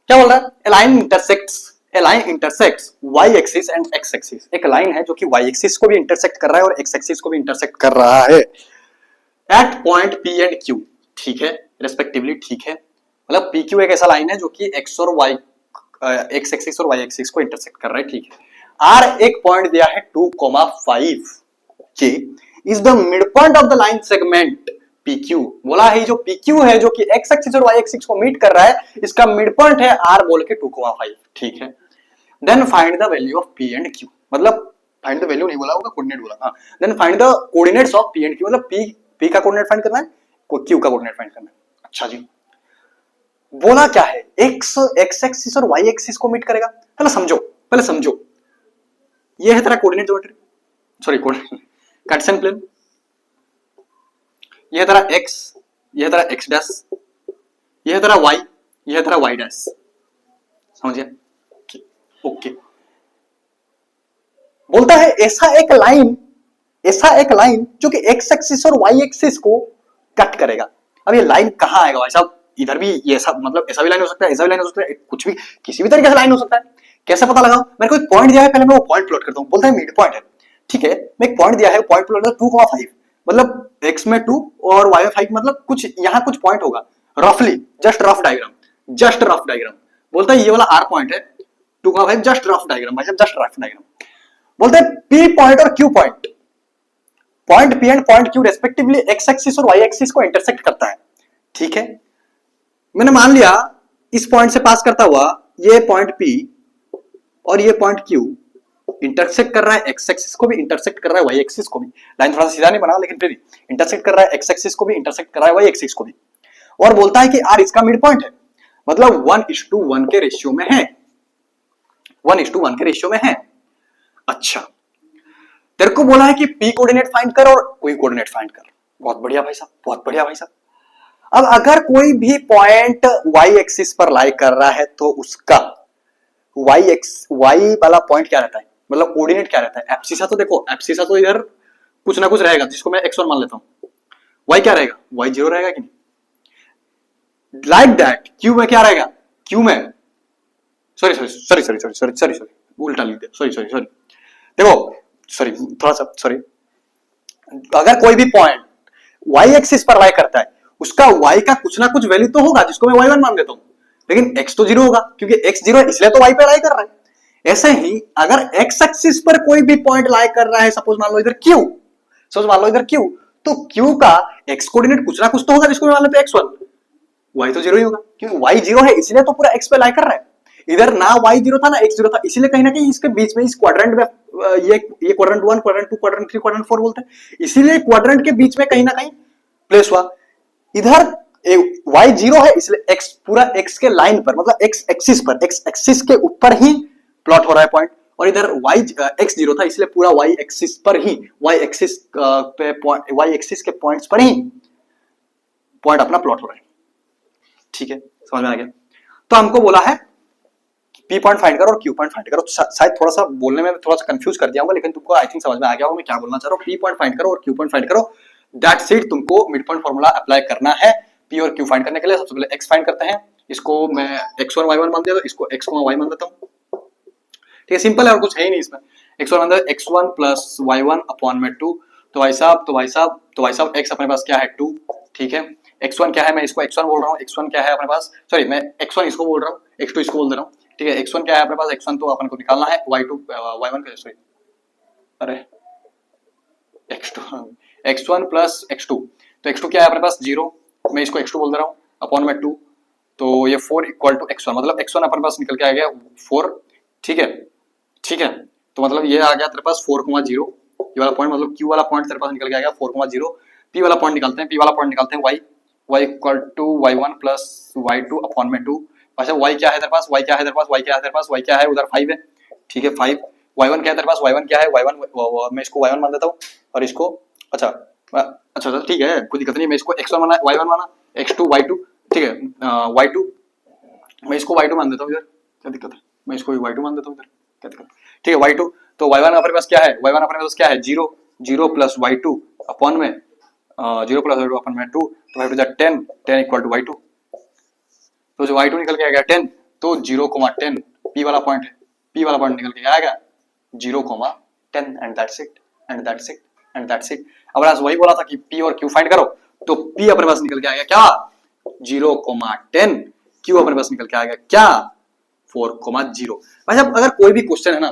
क्या बोल रहा है, a line intersects y axis and x axis. एक लाइन है जो कि y एक्सिस को भी इंटरसेक्ट कर रहा है और x एक्सिस को भी इंटरसेक्ट कर रहा है at point p and q, ठीक है, रेस्पेक्टिवली, ठीक है, मतलब pq एक ऐसा लाइन है जो कि x और y x एक्सिस और y एक्सिस को इंटरसेक्ट कर रहा है, ठीक है। r एक पॉइंट दिया है 2,5 के is the mid point of the line segment PQ, बोला है जो PQ है जो कि x एक्सिस और y एक्सिस को मीट कर रहा है, इसका मिड पॉइंट है r बोल के 2,5, ठीक है। Then find the value of P and Q, मतलब फाइंड द वैल्यू नहीं बोला होगा, कोऑर्डिनेट बोला, हां। Then find the coordinates of P and Q, मतलब P का कोऑर्डिनेट फाइंड करना है, Q का कोऑर्डिनेट फाइंड करना है। अच्छा जी, बोला क्या है, x एक्सिस और y एक्सिस को मीट करेगा। पहले समझो, ये है तेरा coordinate geometry, sorry coordinate cartesian plane, यह तेरा x, यह तेरा x डैश, यह तेरा y, यह तेरा y डैश, समझिए, ओके। बोलता है ऐसा एक लाइन जो कि x एक्सिस और y एक्सिस को कट करेगा। अब ये लाइन कहां आएगा भाई साहब, इधर भी ये सब मतलब ऐसा भी लाइन हो सकता है, ऐसा भी लाइन हो सकता है, कुछ भी किसी भी तरीके से लाइन हो सकता है। कैसे पता लगाओ, मेरे को एक पॉइंट दिया है, पहले मैं वो पॉइंट प्लॉट करता हूं। बोलता है मिड पॉइंट है, ठीक है, मैं एक पॉइंट दिया है, पॉइंट प्लॉट 2,5, मतलब x में 2 और y में 5, मतलब कुछ यहां कुछ पॉइंट होगा, रफली जस्ट रफ डायग्राम। बोलता है ये वाला r पॉइंट है 2,5, जस्ट रफ डायग्राम भाई साहब, जस्ट रफ डायग्राम। बोलता है p पॉइंट और q point p and point q respectively x axis और y एक्सिस को इंटरसेक्ट करता है, ठीक है। मैंने मान लिया इस पॉइंट से पास करता हुआ ये पॉइंट p और ये पॉइंट q इंटरसेक्ट कर रहा है, x एक्सिस को भी इंटरसेक्ट कर रहा है, y एक्सिस को भी। लाइन थोड़ा सा सीधा नहीं बना लेकिन फिर भी इंटरसेक्ट कर रहा है, x एक्सिस को भी इंटरसेक्ट कर रहा है, y एक्सिस को भी। और बोलता है कि r इसका मिड पॉइंट है, मतलब 1:1 के रेशियो में है, 1:1 के रेशियो में है। अच्छा, तेरे को बोला है कि p कोऑर्डिनेट फाइंड कर और कोई कोऑर्डिनेट फाइंड कर। बहुत बढ़िया भाई साहब, बहुत बढ़िया भाई साहब। अब अगर कोई भी पॉइंट y एक्सिस पर लाई कर रहा है तो उसका y वाला पॉइंट क्या रहता है, मतलब कोऑर्डिनेट क्या रहता है। एब्सिसा तो देखो, एब्सिसा तो इधर कुछ ना कुछ रहेगा जिसको मैं x1 मान लेता हूं। y क्या रहेगा, y 0 रहेगा कि नहीं, लाइक दैट। q में क्या रहेगा, q में सॉरी उल्टा लिख दिया, सॉरी देखो, सॉरी थोड़ा सा सॉरी। अगर कोई भी पॉइंट y एक्सिस पर लाई करता है, उसका y का कुछ ना कुछ वैल्यू तो होगा जिसको मैं y1 मान देता हूं, लेकिन x तो 0 होगा क्योंकि x 0 है, इसलिए तो y पे लाई कर रहा है। ऐसे ही अगर x एक्सिस पर कोई भी पॉइंट लाई कर रहा है, सपोज मान लो इधर q, तो q का x कोऑर्डिनेट कुछ ना कुछ तो होगा जिसको मैं मान लेते हैं x1, y तो 0 ही होगा क्योंकि y 0 है, इसलिए तो पूरा x पे लाई कर रहा है। इधर ना y 0 था ना x 0 था, इसलिए कहीं ना कहीं इसके बीच में इस क्वाड्रेंट में ये क्वाड्रेंट 1, क्वाड्रेंट 2, क्वाड्रेंट 3, क्वाड्रेंट 4 बोलते हैं। इसीलिए क्वाड्रेंट के बीच में कहीं ना कहीं प्लेस हुआ। इधर y 0 है, इसलिए x पूरा x के लाइन पर, मतलब x एक्सिस पर, x एक्सिस के ऊपर ही प्लॉट हो रहा है पॉइंट, और इधर y x 0 था, इसलिए पूरा y एक्सिस पर ही, y एक्सिस पे पॉइंट, y एक्सिस के पॉइंट्स पर ही पॉइंट अपना प्लॉट हो रहा है। ठीक है, समझ में आ गया। तो हमको बोला है P पॉइंट फाइंड करो और Q पॉइंट फाइंड करो। शायद थोड़ा सा बोलने में थोड़ा सा कंफ्यूज कर दिया होगा, लेकिन तुमको आई थिंक समझ में आ गया होगा मैं क्या बोलना चाह रहा हूँ। P पॉइंट फाइंड करो और Q पॉइंट फाइंड करो, दैट्स इट। तुमको मिड पॉइंट फॉर्मूला अप्लाई करना है P और Q फाइंड करने के लिए। सबसे पहले x फाइंड करते हैं, इसको मैं x1 y1 मान दिया, तो इसको x y मान देता हूँ। ठीक है, सिंपल है और कुछ है ही नहीं इसमें। x1 मान दिया, x1 प्लस y1 अपॉन में 2, तो भाई साहब x अपने पास क्या है 2। ठीक है, x1 क्या है, मैं इसको x1 बोल रहा हूँ, x1 क्या है अपने पास, सॉरी मैं x1 इसको बोल रहा हूँ, x2 इसको बोल दे रहा हूँ। ठीक है, x1 क्या है अपने पास, x1 तो अपन को निकालना है, y2 y1 का, सॉरी अरे x1 प्लस x2, तो x2 क्या है अपने पास 0, मैं इसको x2 बोल दे रहा हूँ, अपॉन में 2, तो ये 4 इक्वल टू x1, मतलब x1 अपने पास निकल के आ गया 4। ठीक है, तो मतलब ये आ गया तेरे पास 4,0, ये वाला पॉइंट, मतलब Q वाला पॉइंट तेरे पास निकल के आ गया 4,0। P वाला पॉइंट निकालते हैं, y equal to y1 plus y2 upon में 2। अच्छा, y क्या है तेरे पास, y क्या है उधर 5 है। ठीक है, 5, y1 क्या है तेरे पास, y1 क्या है, y1 मैं इसको y1 मान देता हूँ, और इसको अच्छा ठीक है, कोई दिक्कत नहीं, मैं इसको x1 माना, y1 माना, x2 y2, ठीक है, y2 मैं इसको y2 मान देता हूँ इधर, क्या दिक्कत है, मैं इसको y2 मान देता हूँ इधर, क्या दिक्कत है। ठीक है, y2, तो y1 अपने पास क्या है, y1 अपने पास क्या है 0 प्लस y2 अपॉन में 0 प्लस y2 अपॉन में 2, तो y2 जा 10 इक्वल टू y2, तो जो y2 निकल के आ गया 10, तो 0,10 P वाला पॉइंट है, P वाला पॉइंट निकल के आएगा 0,10, एंड दैट्स इट। अब आज वही बोला था कि P और Q फाइंड करो, तो P अपने पास निकल के आएगा क्या 0,10, Q अपने पास निकल के आएगा क्या 4,0। भाई साहब अगर कोई भी क्वेश्चन है ना,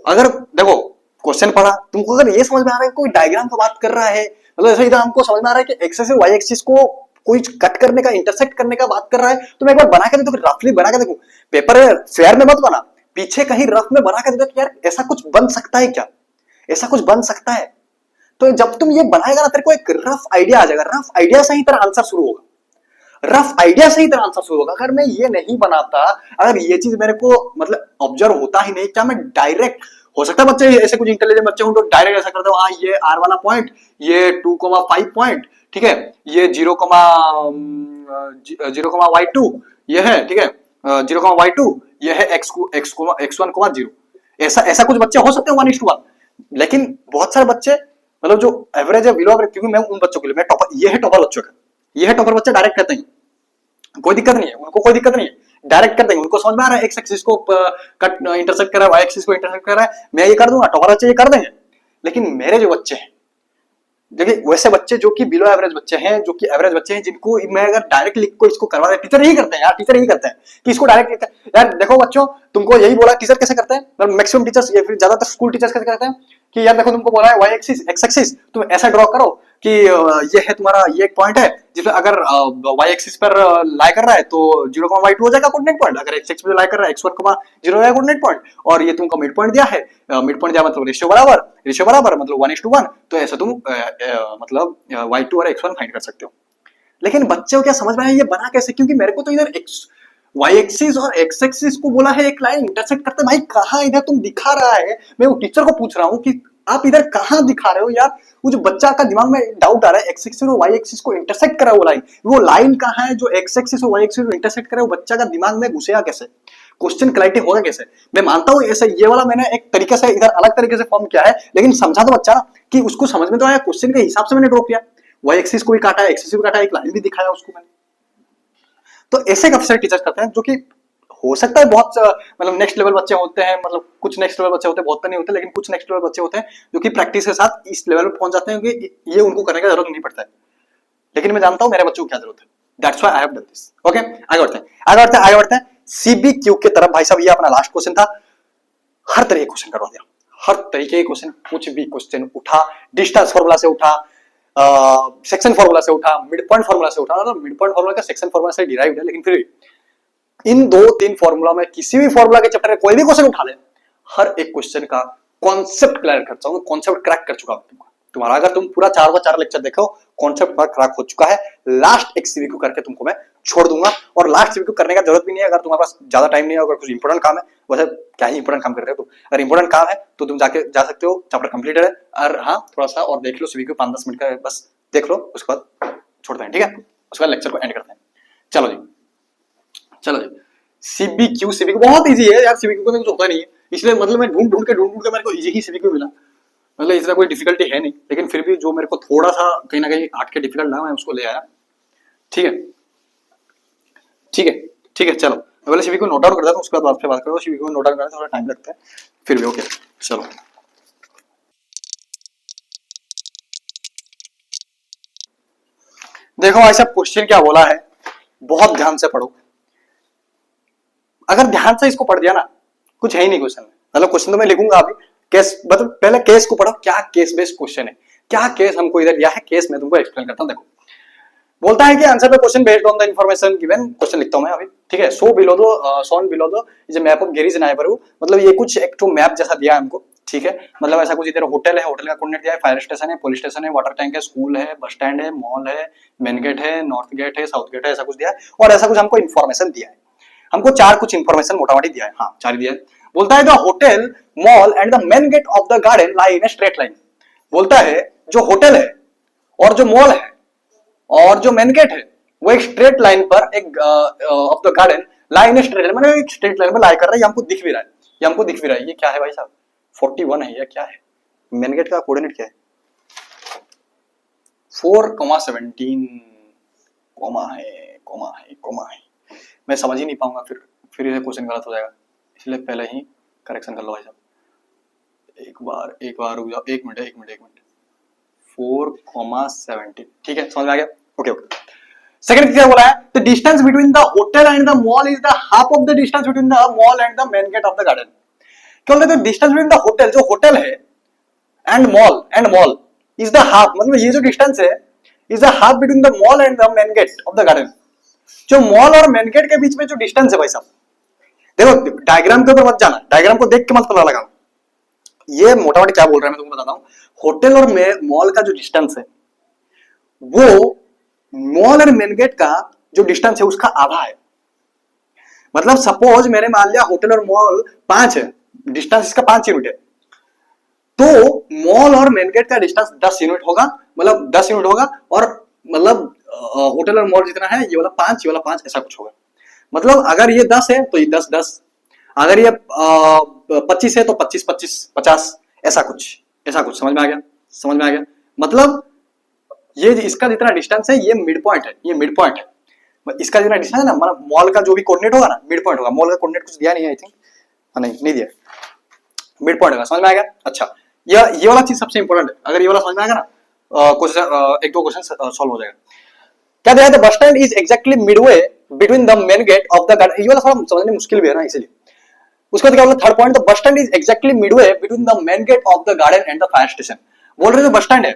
अगर देखो क्वेश्चन पढ़ा तुमको, अगर ये समझ में आ रहा है कोई डायग्राम की बात कर रहा है, मतलब ऐसा इधर हमको समझ में आ रहा है कि एक्सिस और वाई एक्सिस को कोई कट करने का, इंटरसेक्ट करने का बात कर रहा है, तो मैं एक बार बना के देखो, रफली बना के देखो, पेपर फेयर में मत बना, पीछे कहीं रफ में बना के देखो कि यार ऐसा कुछ बन सकता है क्या, ऐसा कुछ बन सकता है। तो जब तुम ये बनाएगा ना, तेरे को एक रफ आइडिया आ जाएगा, रफ आइडिया से ही तेरा आंसर शुरू होगा, अगर मैं ये नहीं बनाता, अगर ये चीज मेरे को मतलब ऑब्जर्व होता ही नहीं, क्या मैं डायरेक्ट, हो सकता है बच्चे ऐसे कुछ इंटेलिजेंट बच्चे हो तो डायरेक्ट ऐसा करते हो, हाँ ये R वाला पॉइंट, ये 2,5 पॉइंट, ठीक है, ये 0,y2 ये है, ठीक है, 0,y2 ये है x1,0, ऐसा कुछ बच्चे हो सकते हैं 1:1, लेकिन बहुत सारे बच्चे मतलब जो एवरेज है, बिलो एवरेज, क्योंकि मैं उन बच्चों के लिए, मैं टॉपर, ये है टॉपर बच्चों का, ये है टॉपर बच्चे, डायरेक्ट करते हैं, कोई दिक्कत नहीं है उनको, डायरेक्ट कर देंगे, उनको समझ में आ रहा है एक्स एक्सिस को कट इंटरसेक्ट कर रहा है, वाई एक्सिस को इंटरसेक्ट कर रहा है, मैं ये कर दूंगा, टॉपर बच्चे ये कर देंगे। लेकिन मेरे जो बच्चे हैं, देखिए वैसे बच्चे जो कि बिलो एवरेज बच्चे हैं, जो कि एवरेज बच्चे हैं, जिनको मैं अगर डायरेक्ट लिख को इसको करवा दे, टीचर यही करते हैं यार, कि इसको डायरेक्ट यार देखो बच्चों, तुमको यही बोला, टीचर कैसे करते हैं, मैक्सिमम टीचर्स या फिर ज्यादातर स्कूल टीचर्स कैसे करते हैं कि यार देखो तुमको बोला है वाई एक्सिस एक्स एक्सिस, तुम ऐसा ड्रॉ करो कि ये है तुम्हारा, ये एक पॉइंट है जिसमें अगर वाई एक्सिस पर लाई कर रहा है तो 0,y2 हो जाएगा कोऑर्डिनेट पॉइंट, अगर एक्स एक्सिस पर लाई कर रहा है x1,0 हो जाएगा कोऑर्डिनेट पॉइंट, और ये तुमको मिड पॉइंट दिया है, मिड पॉइंट दिया मतलब रेशियो बराबर मतलब 1:1, तो ऐसा तुम मतलब y2 और x1 फाइंड कर सकते हो। लेकिन बच्चों क्या समझ में आया ये बना कैसे, क्योंकि मेरे को तो इधर वाई एक्सिस और एक्स एक्सिस को बोला है एक लाइन इंटरसेक्ट करते, भाई कहां इधर तुम दिखा रहा है, मैं वो टीचर को पूछ रहा हूँ कि आप इधर कहां दिखा रहे हो यार, वो जो बच्चा का दिमाग में डाउट आ रहा है, एक्स एक्सिस और वाई एक्सिस को इंटरसेक्ट करा वो लाइन कहां है जो एक्स एक्सिस और वाई एक्सिस को इंटरसेक्ट करे, वो बच्चा का दिमाग में घुसेगा कैसे, क्वेश्चन क्लैरिटी होगा कैसे। मैं मानता हूं ऐसे ये वाला मैंने एक तरीके से इधर अलग तरीके से फॉर्म किया है, लेकिन समझा तो बच्चा ना कि उसको समझ में तो आया, क्वेश्चन के हिसाब से मैंने ड्रॉ किया, वाई एक्सिस को भी काटा, एक्सिस को भी काटा, एक लाइन भी दिखाया उसको मैंने। तो ऐसे काफी टीचर्स करते हैं, जो कि हो सकता है बहुत मतलब नेक्स्ट लेवल बच्चे होते हैं, मतलब कुछ नेक्स्ट लेवल बच्चे होते हैं, बहुत तो नहीं होते, लेकिन कुछ नेक्स्ट लेवल बच्चे होते हैं जो कि प्रैक्टिस के साथ इस लेवल पे पहुंच जाते हैं कि ये उनको करने की जरूरत नहीं पड़ता है। लेकिन मैं जानता हूं मेरे बच्चों को क्या जरूरत है, that's why I have done this. Okay, आगे बढ़ते हैं सीबीक्यू के तरफ। भाई साहब ये अपना लास्ट क्वेश्चन था, हर तरह के क्वेश्चन करवा दिया, हर तरीके के क्वेश्चन, कुछ भी क्वेश्चन उठा, डिस्टेंस फार्मूला से उठा, सेक्शन फार्मूला से उठा, मिड पॉइंट फार्मूला से उठा, मतलब मिड पॉइंट फार्मूला का सेक्शन फार्मूला से डिराइव्ड है, लेकिन फिर इन 2-3 फार्मूला में किसी भी फार्मूला के चैप्टर में कोई भी क्वेश्चन उठा ले, हर एक क्वेश्चन का कॉन्सेप्ट क्लियर कर चुका हूं, कॉन्सेप्ट क्रैक कर चुका हूं तुम्हारा। अगर तुम पूरा 4 का 4 लेक्चर देखो, कॉन्सेप्ट पर क्रैक हो चुका है। लास्ट एक सीवीक्यू करके तुमको मैं छोड़ दूंगा, और लास्ट सीवीक्यू करने का जरूरत भी नहीं है अगर तुम्हारे पास ज्यादा टाइम नहीं है, अगर कुछ इंपॉर्टेंट काम है। वैसे क्या ही इंपॉर्टेंट काम कर रहे हो तुम, अगर इंपॉर्टेंट काम है तो तुम जाके जा सकते हो, चैप्टर कंप्लीटेड है। और हाँ, थोड़ा सा और देख लो सीवीक्यू, 5-10 मिनट का बस देख लो, उसके बाद छोड़ते हैं, ठीक है। उसके बाद लेक्चर को एंड करते हैं। चलो जी, चलो जी। सीबीक्यू, सीबीक्यू बहुत इजी है यार, सीबीक्यू में कुछ होता नहीं है, इसलिए मतलब मैं ढूंढ ढूंढ के मेरे को इजी ही सीबीक्यू मिला। मतलब इसमें कोई डिफिकल्टी है नहीं, लेकिन फिर भी जो मेरे को थोड़ा सा कहीं ना कहीं हट के डिफिकल्ट लगा, मैं उसको ले आया। ठीक है, ठीक है, ठीक है। चलो मैं पहले सीबीक्यू नोट डाउन करता हूं, उसके बाद बात करो। सीबीक्यू नोट डाउन करने में थोड़ा टाइम लगता है, फिर भी ओके। चलो देखो भाई साहब, क्वेश्चन क्या बोला है, बहुत ध्यान से पढ़ो। अगर ध्यान से इसको पढ़ दिया ना, कुछ है ही नहीं क्वेश्चन में। मतलब क्वेश्चन तो मैं लिखूंगा अभी, केस मतलब पहले केस को पढ़ो, क्या केस बेस्ड क्वेश्चन है, क्या केस हमको इधर दिया है, केस मैं तुमको एक्सप्लेन करता हूं। देखो बोलता है कि answer the question based on the information given. Question लिखता हूं मैं अभी, ठीक है। सो बिलो दो सोन बिलो दो इज मैप ऑफ गेरीज नाइबरहुड। मतलब ये कुछ एक तो मैप जैसा दिया है हमको, ठीक है। मतलब ऐसा कुछ, इधर होटल है, होटल का कोऑर्डिनेट दिया है, फायर स्टेशन है, पुलिस स्टेशन है, वाटर टैंक है, स्कूल है, बस स्टैंड है, मॉल है, मेन गेट है, नॉर्थ गेट है, साउथ गेट है, ऐसा कुछ दिया है। और ऐसा कुछ हमको इन्फॉर्मेशन दिया है, हमको 4 कुछ इन्फॉर्मेशन मोटा मोटी दिया है, हाँ 4 दिया है। बोलता है the hotel, mall and the main gate of the garden lie in a straight line. बोलता है जो होटल है और जो मॉल है और जो मेन गेट है वो एक स्ट्रेट लाइन पर, एक of the garden lie in a straight line, मतलब एक स्ट्रेट लाइन पर लाई कर रहा है। ये हमको दिख भी रहा है, ये हमको दिख भी रहा है। ये क्या है भाई साहब, 41 है या क्या है? मेन गेट का कोऑर्डिनेट क्या है? 4,17 कोमा है, कोमा है, कोमा है। मैं समझ ही नहीं पाऊंगा, फिर ये क्वेश्चन गलत हो जाएगा, इसलिए पहले ही करेक्शन कर लो भाई साहब। एक बार रुक जाओ, एक मिनट 4,17, ठीक है, समझ में आ गया? Okay okay. सेकंड क्या बोला है, the distance between the hotel and the mall is the half of the distance between the mall and the main gate of the garden. क्या बोलते हैं, डिस्टेंस बिटवीन द होटल, जो hotel है, and mall is the half, मतलब ये जो distance है is the half between the mall and the main gate of the garden. जो मॉल और मेन गेट के बीच में जो डिस्टेंस है भाई साहब, देखो डायग्राम के ऊपर मत जाना, डायग्राम को देख के मत पता लगाओ। ये मोटा मोटी क्या बोल रहा है मैं तुमको बताता हूं। होटल और मॉल का जो डिस्टेंस है वो मॉल और मेन गेट का जो डिस्टेंस है उसका आधा है। मतलब सपोज मैंने मान लिया होटल और मॉल 5 है, डिस्टेंस इसका 5 यूनिट है, तो मॉल और मेन गेट का डिस्टेंस 10 यूनिट होगा, मतलब 10 यूनिट होगा। और मतलब होटल और मॉल जितना है ये वाला 5, ये वाला 5, ऐसा कुछ होगा। मतलब अगर ये 10 है तो ये 10-10, अगर ये 25 है तो 25-25-50, ऐसा कुछ समझ में आ गया? समझ में आ गया? मतलब ये इसका जितना डिस्टेंस है ये मिड पॉइंट है, ये मिड पॉइंट है। इसका जितना डिस्टेंस है ना, मतलब मॉल का जो भी कोऑर्डिनेट होगा ना, मिड पॉइंट होगा। मॉल का कोऑर्डिनेट कुछ दिया नहीं है आई थिंक, नहीं दिया, मिड पॉइंट होगा। समझ में आ गया? अच्छा, ये वाला चीज सबसे इंपॉर्टेंट है। अगर ये वाला समझ में आएगा ना, क्वेश्चन 1-2 क्वेश्चन सॉल्व हो जाएगा। क्या दिया है, the bus stand is exactly midway between the main gate of the garden. ये वाला थोड़ा समझने मुश्किल भी है ना, इसलिए। उसके बाद क्या बोला, third point, the bus stand is exactly midway between the main gate of the garden and the fire station. बोल रहे जो बस स्टैंड है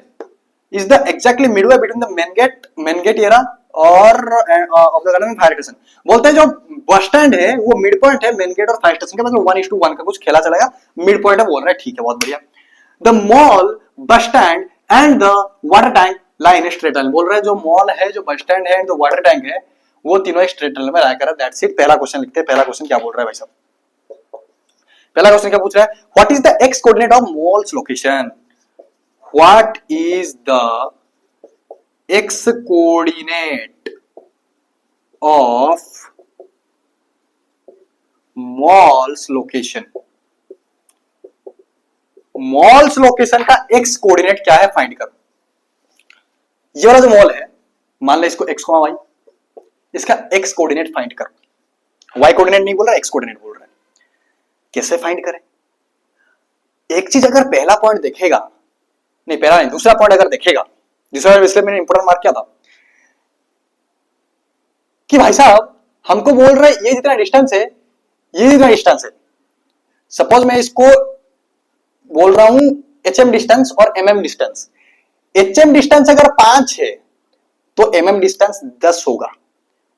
is the exactly midway between the main gate ये रहा और of the garden and fire station. बोलते हैं जो बस स्टैंड है वो मिड पॉइंट है मेन गेट और फायर स्टेशन के, मतलब 1:1 का कुछ खेला चलेगा, मिड पॉइंट है। बोल रहा है ठीक है, बहुत बढ़िया। The mall, bus stand and the water tank lie in straight line. बोल रहा है जो मॉल है, जो बस स्टैंड है एंड जो वाटर टैंक है वो तीनों स्ट्रेट लाइन में लाई कर रहा है। That's it. पहला क्वेश्चन लिखते हैं। पहला क्वेश्चन क्या बोल रहा है भाई साहब? पहला क्वेश्चन क्या पूछ रहा है, what is the x coordinate of malls location? What is the x coordinate of malls location? Malls location का एक्स कोऑर्डिनेट क्या है, फाइंड करो। ये वाला जो मॉल है, मान लो इसको x, y, इसका x कोऑर्डिनेट फाइंड करो। y कोऑर्डिनेट नहीं बोल रहा, x कोऑर्डिनेट बोल रहा है। कैसे फाइंड करें? एक चीज अगर पहला पॉइंट देखेगा, नहीं पहला नहीं, दूसरा पॉइंट अगर देखेगा, दूसरा इसलिए मैंने इंपोर्टेंट मार्क किया था कि भाई साहब हमको बोल रहा है ये जितना डिस्टेंस है, ये जितना डिस्टेंस है। सपोज मैं इसको बोल रहा हूं HM डिस्टेंस और MM डिस्टेंस। HM डिस्टेंस अगर 5 है तो MM डिस्टेंस 10 होगा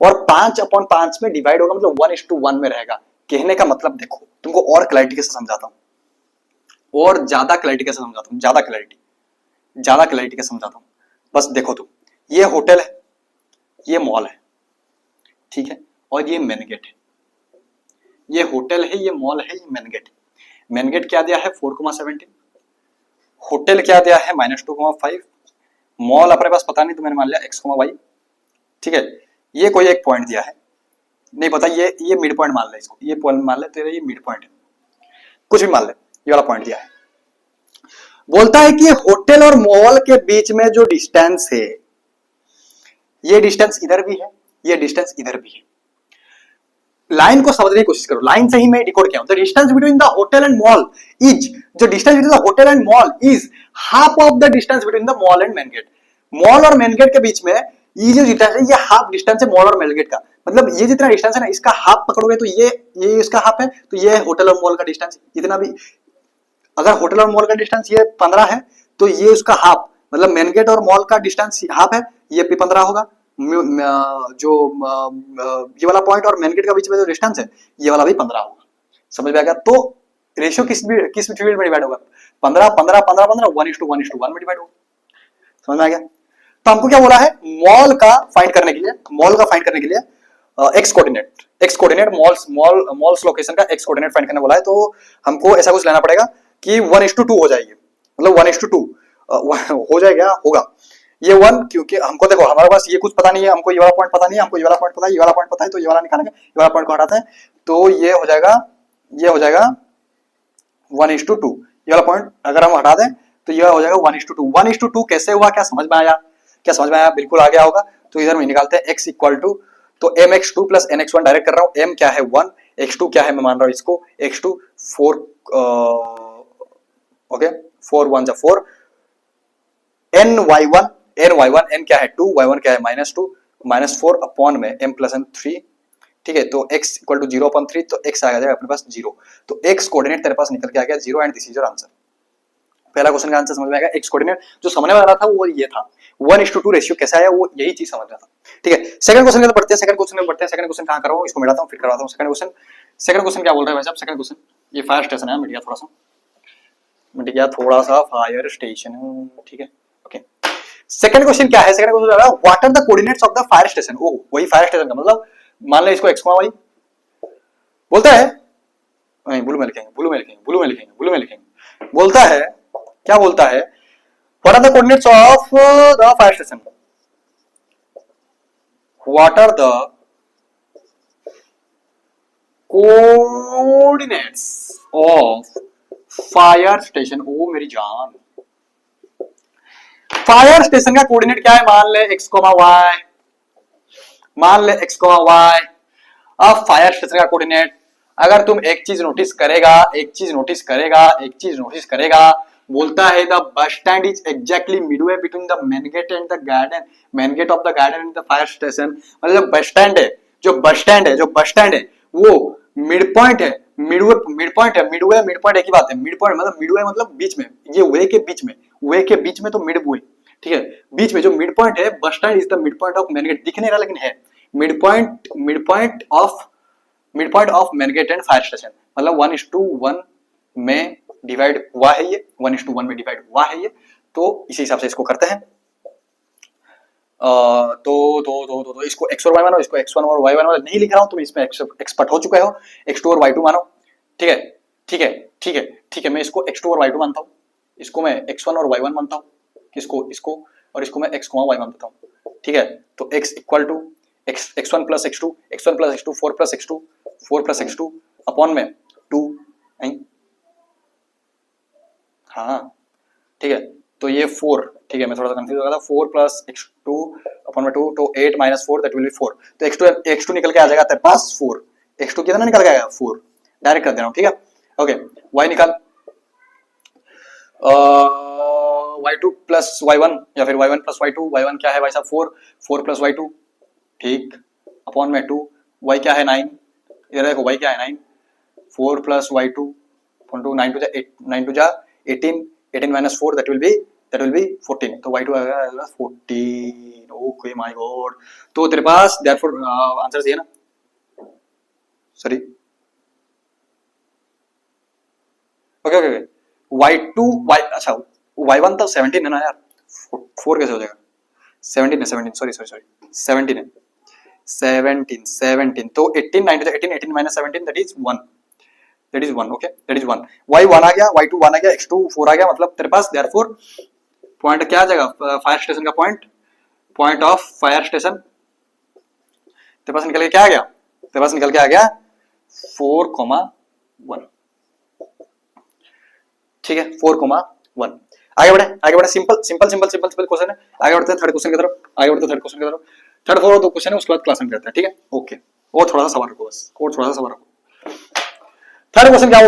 और 5/5 में डिवाइड होगा, मतलब 1:1 में रहेगा। कहने का मतलब देखो, तुमको और क्लैरिटी से समझाता हूं। और ज्यादा क्लैरिटी के साथ समझाता हूँ, ज्यादा क्लैरिटी के समझाता हूँ। बस देखो तुम, ये होटल है, ये मॉल है, ठीक है, और ये मेन गेट है। ये होटल है, ये मॉल है, ये मेन गेट है। मेन गेट क्या दिया है 4,17, होटल क्या दिया है -2,5, मॉल अपने पास पता नहीं तो मैंने मान लिया x,y, ठीक है। ये कोई एक पॉइंट दिया है, नहीं पता, ये मिड पॉइंट मान ले इसको, ये पॉइंट मान ले तेरा, ये मिड पॉइंट है, कुछ भी मान ले, ये वाला पॉइंट दिया है। बोलता है कि होटल और मॉल के बीच में जो डिस्टेंस है, ये डिस्टेंस इधर भी है, ये डिस्टेंस इधर भी है। लाइन को समझने की कोशिश करो, लाइन से ही मैं डिकोड किया हूं। The distance between the hotel and mall is, जो distance between the hotel and mall is half of the distance between the mall and main gate. Mall और मेन गेट के बीच में ये जो डिस्टेंस है, ये हाफ डिस्टेंस है मॉल और मेन गेट का। मतलब ये जितना डिस्टेंस है ना, इसका हाफ पकड़ोगे तो ये इसका हाफ है, तो ये होटल और मॉल का डिस्टेंस इतना भी। अगर होटल और मॉल का डिस्टेंस ये 15 है, तो ये उसका हाफ, मतलब मेन गेट और मॉल का डिस्टेंस हाफ है, ये भी 15 होगा। जो ये वाला पॉइंट और मेन गेट का बीच में जो डिस्टेंस है, ये वाला भी 15 होगा। समझ में आ गया? तो रेशियो किस फील्ड में डिवाइड होगा? 15 15 15 15 1:1:1 में डिवाइड होगा। समझ में आ गया? तो हमको क्या बोला है, मॉल का फाइंड करने के लिए एक्स कोऑर्डिनेट मॉल्स लोकेशन का एक्स कोऑर्डिनेट फाइंड करने बोला है। तो हमको ऐसा कुछ लेना पड़ेगा कि 1:2 हो जाएगी, मतलब 1:2 हो जाएगा, होगा ये 1, क्योंकि हमको देखो हमारे पास ये कुछ पता नहीं है, हमको ये वाला पॉइंट पता नहीं है, हमको ये वाला पॉइंट पता है, ये वाला पॉइंट पता है, तो ये वाला निकालेंगे, ये वाला पॉइंट को हटाते हैं, तो ये हो जाएगा 1:2। ये वाला पॉइंट अगर हम हटा दें तो ये हो जाएगा 1:2। 1:2 कैसे हुआ, क्या समझ में आया? बिल्कुल आ गया होगा। तो इधर में निकालते हैं x इक्वल टू, तो mx2 प्लस nx1 डायरेक्ट कर रहा हूँ। m क्या है 1, x2 क्या है मैं मान रहा हूँ इसको x2 4, ओके 4 1 जा 4, ny1 n क्या है 2, y1 क्या है -2, -4 अपॉन में m प्लस n 3, ठीक है। तो x इक्वल टू 0/3, तो x आ जाएगा अपने पास 0। तो x कोऑर्डिनेट तेरे पास निकल के आ गया 0 and this is your answer. पहला क्वेश्चन का आंसर समझ में आएगा। x कोऑर्डिनेट जो समझने वाला था वो ये था, 1:2 रेशियो कैसा आया, वो यही चीज समझ रहा था, ठीक है। सेकंड क्वेश्चन में बढ़ते हैं। सेकंड क्वेश्चन कहां कर रहा हूं, इसको मिटाता हूं फिर करवाता हूं। सेकंड क्वेश्चन क्या बोल रहा है भाई साहब? सेकंड क्वेश्चन ये फायर स्टेशन है, मिट गया थोड़ा सा फायर स्टेशन, ठीक है, ओके। सेकंड क्वेश्चन क्या है? Second question what are the coordinates of the fire station. Oh वही फायर स्टेशन का मतलब, मान ले इसको x, y बोलता है, नहीं ब्लू में लिखेंगे, बोलता है, क्या बोलता है, what are the coordinates of the fire station, what are the coordinates of fire station. Oh मेरी जान, फायर स्टेशन का कोऑर्डिनेट क्या है? मान ले x, y। अब फायर स्टेशन का कोऑर्डिनेट, अगर तुम एक चीज नोटिस करेगा, बोलता है the bus stand is exactly midway between the main gate and the garden, main gate of the garden and the fire station. मतलब बस स्टैंड है वो मिड पॉइंट है, मिड पॉइंट एक ही बात है। मिड पॉइंट मतलब बीच में, ये वे के बीच में तो मिड वे, ठीक है। बीच में जो मिड पॉइंट है, bus stand is the mid point of main gate, दिख नहीं रहा लेकिन है mid point of main gate and fire station. मतलब 1:1 में डिवाइड हुआ है ये, 1:1 में डिवाइड हुआ है ये। तो इसी हिसाब से इसको करते हैं। तो इसको x और y मानो, इसको x1 और y1 मानो। नहीं लिख रहा हूं, तुम इसमें एक्सपर्ट हो चुके हो। x2 और y2 मानो, ठीक है। मैं इसको x2 और y2 मानता हूं, इसको मैं x1 और y1 मानता हूं, इसको और इसको मैं x, y मानता हूं, ठीक है। तो x equal to x1 plus x2, 4 plus x2 upon में 2, हाँ ठीक है। तो ये 4, ठीक है, मैं थोड़ा सा कंफ्यूज हो गया था। 4 प्लस x2 अपॉन में 2, तो 8 माइनस 4 दैट विल बी 4। तो x2 निकल के आ जाएगा तेरे पास 4। x2 कितना निकल के आएगा 4, डायरेक्ट कर दे रहा हूं, ठीक है, ओके। y निकाल, y2 प्लस y1 या फिर y1 प्लस y2। y1 क्या है भाई साहब 4 प्लस y2, ठीक, अपॉन में 2। y क्या है 9, इधर देखो y क्या है 9, 4 प्लस y2 अपॉन 2, 9 टू जा 18, 18 माइनस 4 दैट विल बी 14। तो y2 आएगा 14। Okay my God. तो तेरे पास देयरफॉर आंसर ये ना, सॉरी, ओके अच्छा y1 तो 17 है ना यार, 4 कैसे हो जाएगा, 17 है, 17 सॉरी सॉरी सॉरी 17 है, 17 तो 18 19 तो 18 18 minus 17 that is 1, that is 1 okay, that is 1, y1 आ गया, y2 1 आ गया, x2 4 आ गया, मतलब तेरे पास देयरफॉर पॉइंट क्या आ जाएगा, फायर स्टेशन का पॉइंट ऑफ फायर स्टेशन तेरे पास निकल के क्या आ गया, तेरे पास निकल के आ गया 4,1, ठीक है 4,1। आगे बढ़े, सिंपल क्वेश्चन है, आगे बढ़ते हैं थर्ड क्वेश्चन की तरफ, थर्ड फोर्थ दो क्वेश्चन है, उसके बाद क्लास में करते हैं, ठीक है ओके, और थोड़ा सा सवाल रखो बस, और थोड़ा सा सवाल रखो। थर्ड क्वेश्चन क्या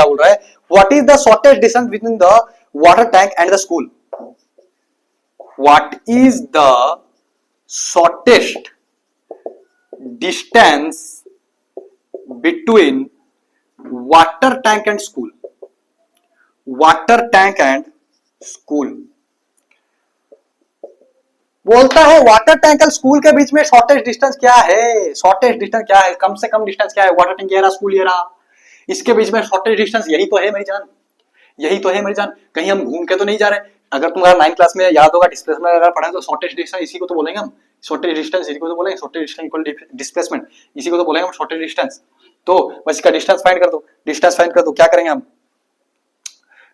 बोल रहा है, what is the shortest distance between the water tank and the school, what is the shortest distance between water tank and school, water tank and school, बोलता है वाटर टैंक और स्कूल के बीच में शॉर्टेस्ट डिस्टेंस क्या है, कम से कम distance क्या है, वाटर टैंक ये रहा, स्कूल ये रहा, इसके बीच में शॉर्टेस्ट डिस्टेंस यही तो है मेरी जान, कहीं हम घूम के तो नहीं जा रहे। अगर तुम्हारा 9th क्लास में याद होगा डिस्प्लेसमेंट अगर पढ़ा तो शॉर्टेस्ट डिस्टेंस इसी को तो बोलेंगे हम, शॉर्टेस्ट डिस्टेंस इक्वल डिस्प्लेसमेंट, इसी को तो बोलेंगे हम शॉर्टेस्ट डिस्टेंस। तो बस इसका डिस्टेंस फाइंड कर दो, क्या करेंगे हम,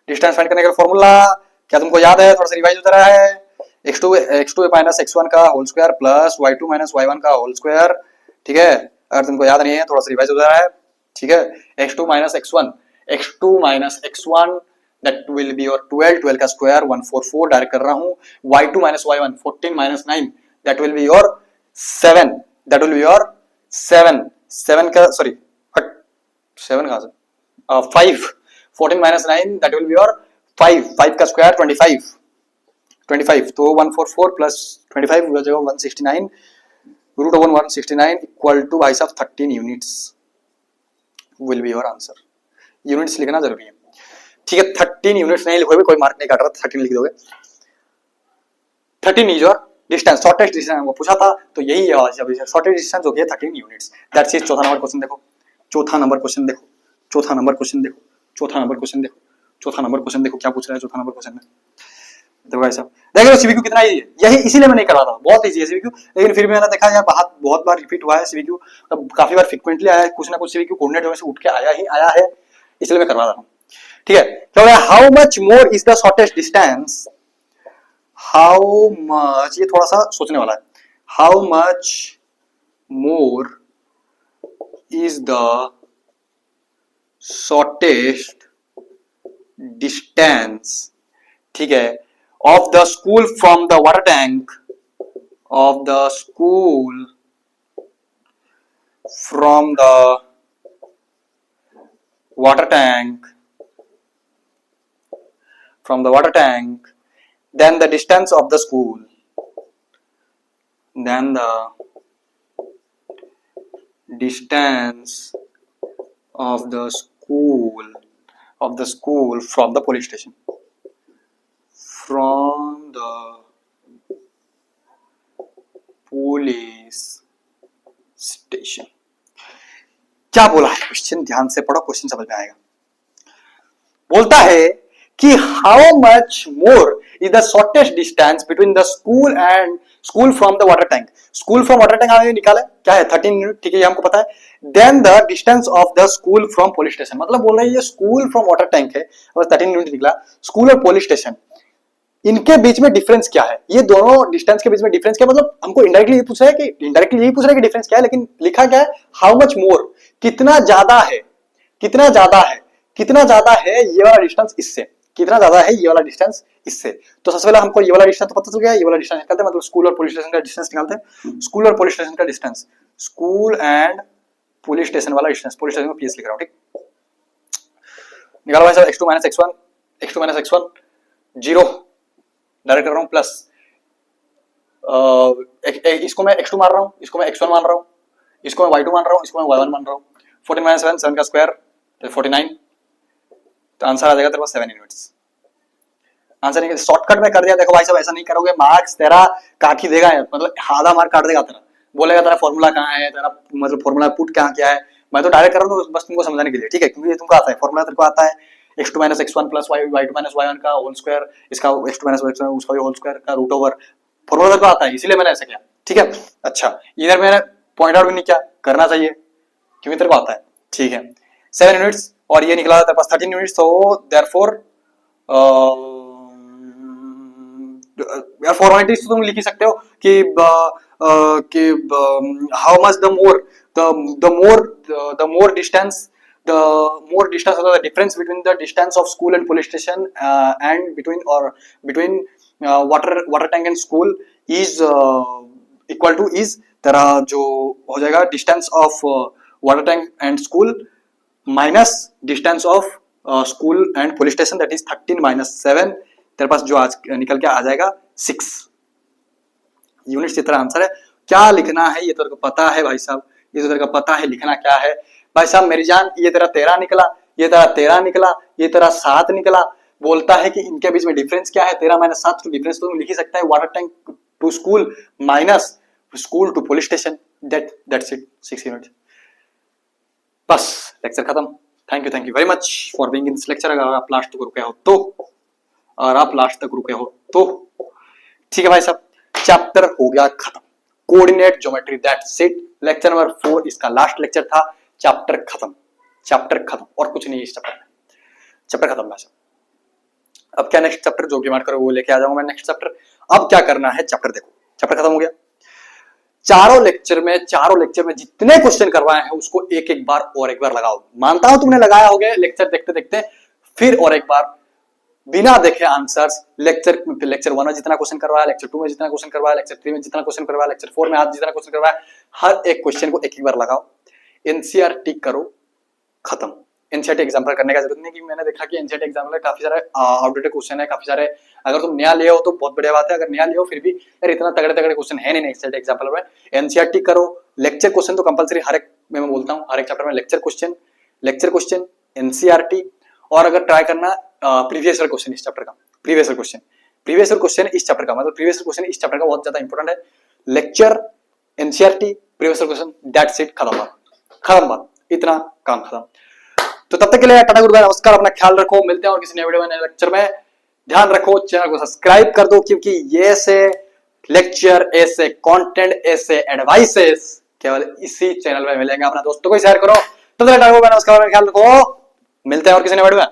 डिस्टेंस फाइंड करने का फॉर्मूला क्या तुमको याद है, थोड़ा सा रिवाइज होता रहा है, x2 माइनस x1 का whole square plus y2 minus y1 का होल स्क्वायर, ठीक है, अगर तुमको याद नहीं है थोड़ा सा रिवाइज होता रहा है, ठीक है, x2 minus x1 that will be your 12 का स्क्वायर 144 डायरेक्ट कर रहा हूं, y2 minus y1 14 minus 9 that will be your 7 7 का सॉरी 7 कहां से 5 14 minus 9 that will be your 5 का स्क्वायर 25 तो 144 प्लस 25 हो जाएगा 169 रूट ओवर 169 इक्वल टू भाई साहब 13 units will be your answer. Units लिखना जरूरी है, ठीक है, 13 यूनिट्स नहीं लिखोगे कोई मार्क नहीं काट रहा, 13 लिख दोगे। 13 is your distance, shortest distance हमको पूछा था तो यही है, शॉर्टेस्ट डिस्टेंस हो गया 13 यूनिट्स, दैट्स इज। चौथा नंबर क्वेश्चन देखो, चौथा नंबर क्वेश्चन देखो क्या पूछ रहा है चौथा नंबर क्वेश्चन में, देखो भाई साहब, देखो सीवीक्यू कितना इजी है, यही इसीलिए मैं नहीं कर रहा था, बहुत इजी है सीवीक्यू, लेकिन फिर भी मैंने देखा यार बहुत बार रिपीट हुआ है सीवीक्यू, काफी बार फ्रीक्वेंटली आया है, कुछ ना कुछ सीवीक्यू कोऑर्डिनेट से उठ के आया है, इसलिए मैं करवा रहा हूँ, ठीक है। क्या हो गया, how much more is the shortest distance, how much, ये थोड़ा सा सोचने वाला है, how much more is the shortest distance, ठीक है, of the school from the water tank, of the school from the water tank, then the distance of the school, then the distance of the school from the police station, from the police station। क्या बोला है question, ध्यान से पढ़ो, question समझ में आएगा। बोलता है कि how much more is the shortest distance between the school from the water tank, school from water tank हमने निकाला क्या है 13 यूनिट, ठीक है, ये हमको पता है। Then the distance of the school from police station, मतलब बोल रहा है ये स्कूल फ्रॉम वाटर टैंक है और 13 यूनिट निकला, स्कूल और पुलिस स्टेशन इनके बीच में डिफरेंस क्या है, ये दोनों डिस्टेंस के बीच में डिफरेंस क्या, मतलब हमको इनडायरेक्टली ये पूछ रहा है कि डिफरेंस क्या है, लेकिन लिखा क्या है, हाउ मच मोर, कितना ज्यादा है ये वाला डिस्टेंस इससे, कितना ज्यादा है ये वाला डिस्टेंस इससे। तो सबसे पहले हमको ये वाला डिस्टेंस तो पता चल गया, ये वाला डिस्टेंस निकालते हैं, मतलब स्कूल और पुलिस स्टेशन का डिस्टेंस निकालते हैं, स्कूल और पुलिस स्टेशन का distance, school and police station वाला डिस्टेंस, पुलिस स्टेशन में पीएस लिख रहा हूं, ठीक, निकालो भाई साहब, x2 माइनस x1 0 डायरेक्ट कर रहा हूं, प्लस इसको मैं x2 मान रहा हूं, इसको मैं x1 मान रहा हूं, इसको मैं y2 मान रहा हूं, इसको मैं y1 मान रहा हूं, 14 माइनस 7 का स्क्वायर तो 49, तो आंसर आ जाएगा तेरे पास 7 यूनिट्स। आंसर नहीं, शॉर्टकट में कर दिया, देखो भाई साहब ऐसा नहीं करोगे मार्क्स तेरा काट ही देगा, मतलब आधा मार्क काट देगा तेरा, बोलेगा तेरा फॉर्मूला कहाँ है, तेरा मतलब फॉर्मूला पुट क्या है, मैं तो डायरेक्ट कर रहा हूँ बस तुमको समझाने के लिए, ठीक है, क्योंकि ये तुमको आता है, फॉर्मूला तेरे को आता है x2 minus x1 plus y2 minus y1 का होल स्क्वायर, इसका x2 माइनस y1 उसका भी होल स्क्वायर का रूट ओवर, फॉर्मूला तेरे को आता है, इसीलिए मैंने ऐसा किया, ठीक है। अच्छा, इधर मैंने पॉइंट आउट भी नहीं किया, करना चाहिए क्योंकि तेरे को आता है, ठीक है। 7 यूनिट्स और ये निकला तेरे पास 13 यूनिट्स, तो देयरफॉर यार फॉर्मेलिटीज तो तुम लिख ही सकते हो कि how much the more distance or the difference between the distance of school and police station and between water tank and school is equal to is तेरा जो हो जाएगा distance of water tank and school minus distance of school and police station, that is 13 minus 7, तेरे पास जो आज निकल के आ जाएगा 6 यूनिट्स। तेरा आंसर है। क्या लिखना है ये तेरे को पता है भाई साहब, ये तो तेरे को पता है लिखना क्या है भाई साहब। मेरी जान, ये तेरा 13 निकला, ये तेरा 13 निकला, ये तेरा 7 निकला। बोलता है कि इनके बीच में डिफरेंस क्या है, 13 माइनस 7, तो डिफरेंस तो तुम लिख ही सकता है, water tank to school minus school to police station, that's it, 6 unit. बस लेक्चर खत्म। Thank you very much for being in this lecture. अगर आप लास्ट तक रुके हो तो, और आप लास्ट तक रुके हो तो ठीक है भाई साहब, चैप्टर हो गया खत्म, coordinate geometry, that's it. Lecture number 4 इसका लास्ट लेक्चर था, चैप्टर खत्म, चैप्टर खत्म, और कुछ नहीं है इस चैप्टर में, चैप्टर खत्म भाई साहब। अब क्या नेक्स्ट चैप्टर जो डिमांड करो वो लेके आ जाऊंगा मैं नेक्स्ट चैप्टर। अब क्या करना है, चैप्टर देखो, चैप्टर खत्म हो गया। चारों लेक्चर में जितने क्वेश्चन करवाए हैं उसको एक एक बार लगाओ। मानता हूं तुमने लगाया होगा लेक्चर देखते देखते, फिर और एक बार बिना देखे आंसर्स, लेक्चर 1 में जितना क्वेश्चन करवाया, लेक्चर 2 में जितना क्वेश्चन करवाया, लेक्चर 3 में जितना क्वेश्चन करवाया, लेक्चर 4 में आज जितना क्वेश्चन करवाया, हर एक क्वेश्चन को एक बार लगाओ। एनसीईआरटी करो, खत्म। एनसीईआरटी एग्जाम्पल करने का जरूरत नहीं, कि मैंने देखा कि एनसीईआरटी एग्जाम में काफी सारे आउटडेटेड क्वेश्चन है, काफी सारे। अगर तुम नया ले हो तो बहुत बढ़िया बात है, अगर नया ले हो फिर भी यार इतना तगड़े तगड़े क्वेश्चन है नहीं एनसीईआरटी एग्जाम्पल में। एनसीईआरटी करो, लेक्चर क्वेश्चन तो कंपलसरी हर एक मैं बोलता हूँ, हर एक चैप्टर में लेक्चर क्वेश्चन एनसीईआरटी, और अगर ट्राई करना प्रीवियस ईयर क्वेश्चन इस चैप्टर का, प्रीवियस ईयर क्वेश्चन इस चैप्टर का, मतलब प्रीवियस ईयर क्वेश्चन इस चैप्टर का बहुत ज्यादा इंपॉर्टेंट है। Lecture, NCERT, previous year question, that's it, खत्म बात, इतना काम खत्म। तो तब तक के लिए टाटा गुड बाय, नमस्कार, अपना ख्याल रखो, मिलते हैं और किसी नए वीडियो में, नए लेक्चर में। ध्यान रखो, चैनल को सब्सक्राइब कर दो, क्योंकि ये से लेक्चर, ऐसे कंटेंट, ऐसे एडवाइसेस केवल इसी चैनल में मिलेंगे। अपना दोस्तों को शेयर करो। तब तक टाटा गुड बाय, नमस्कार, अपना ख्याल रखो, मिलते हैं और किसी नए वीडियो में।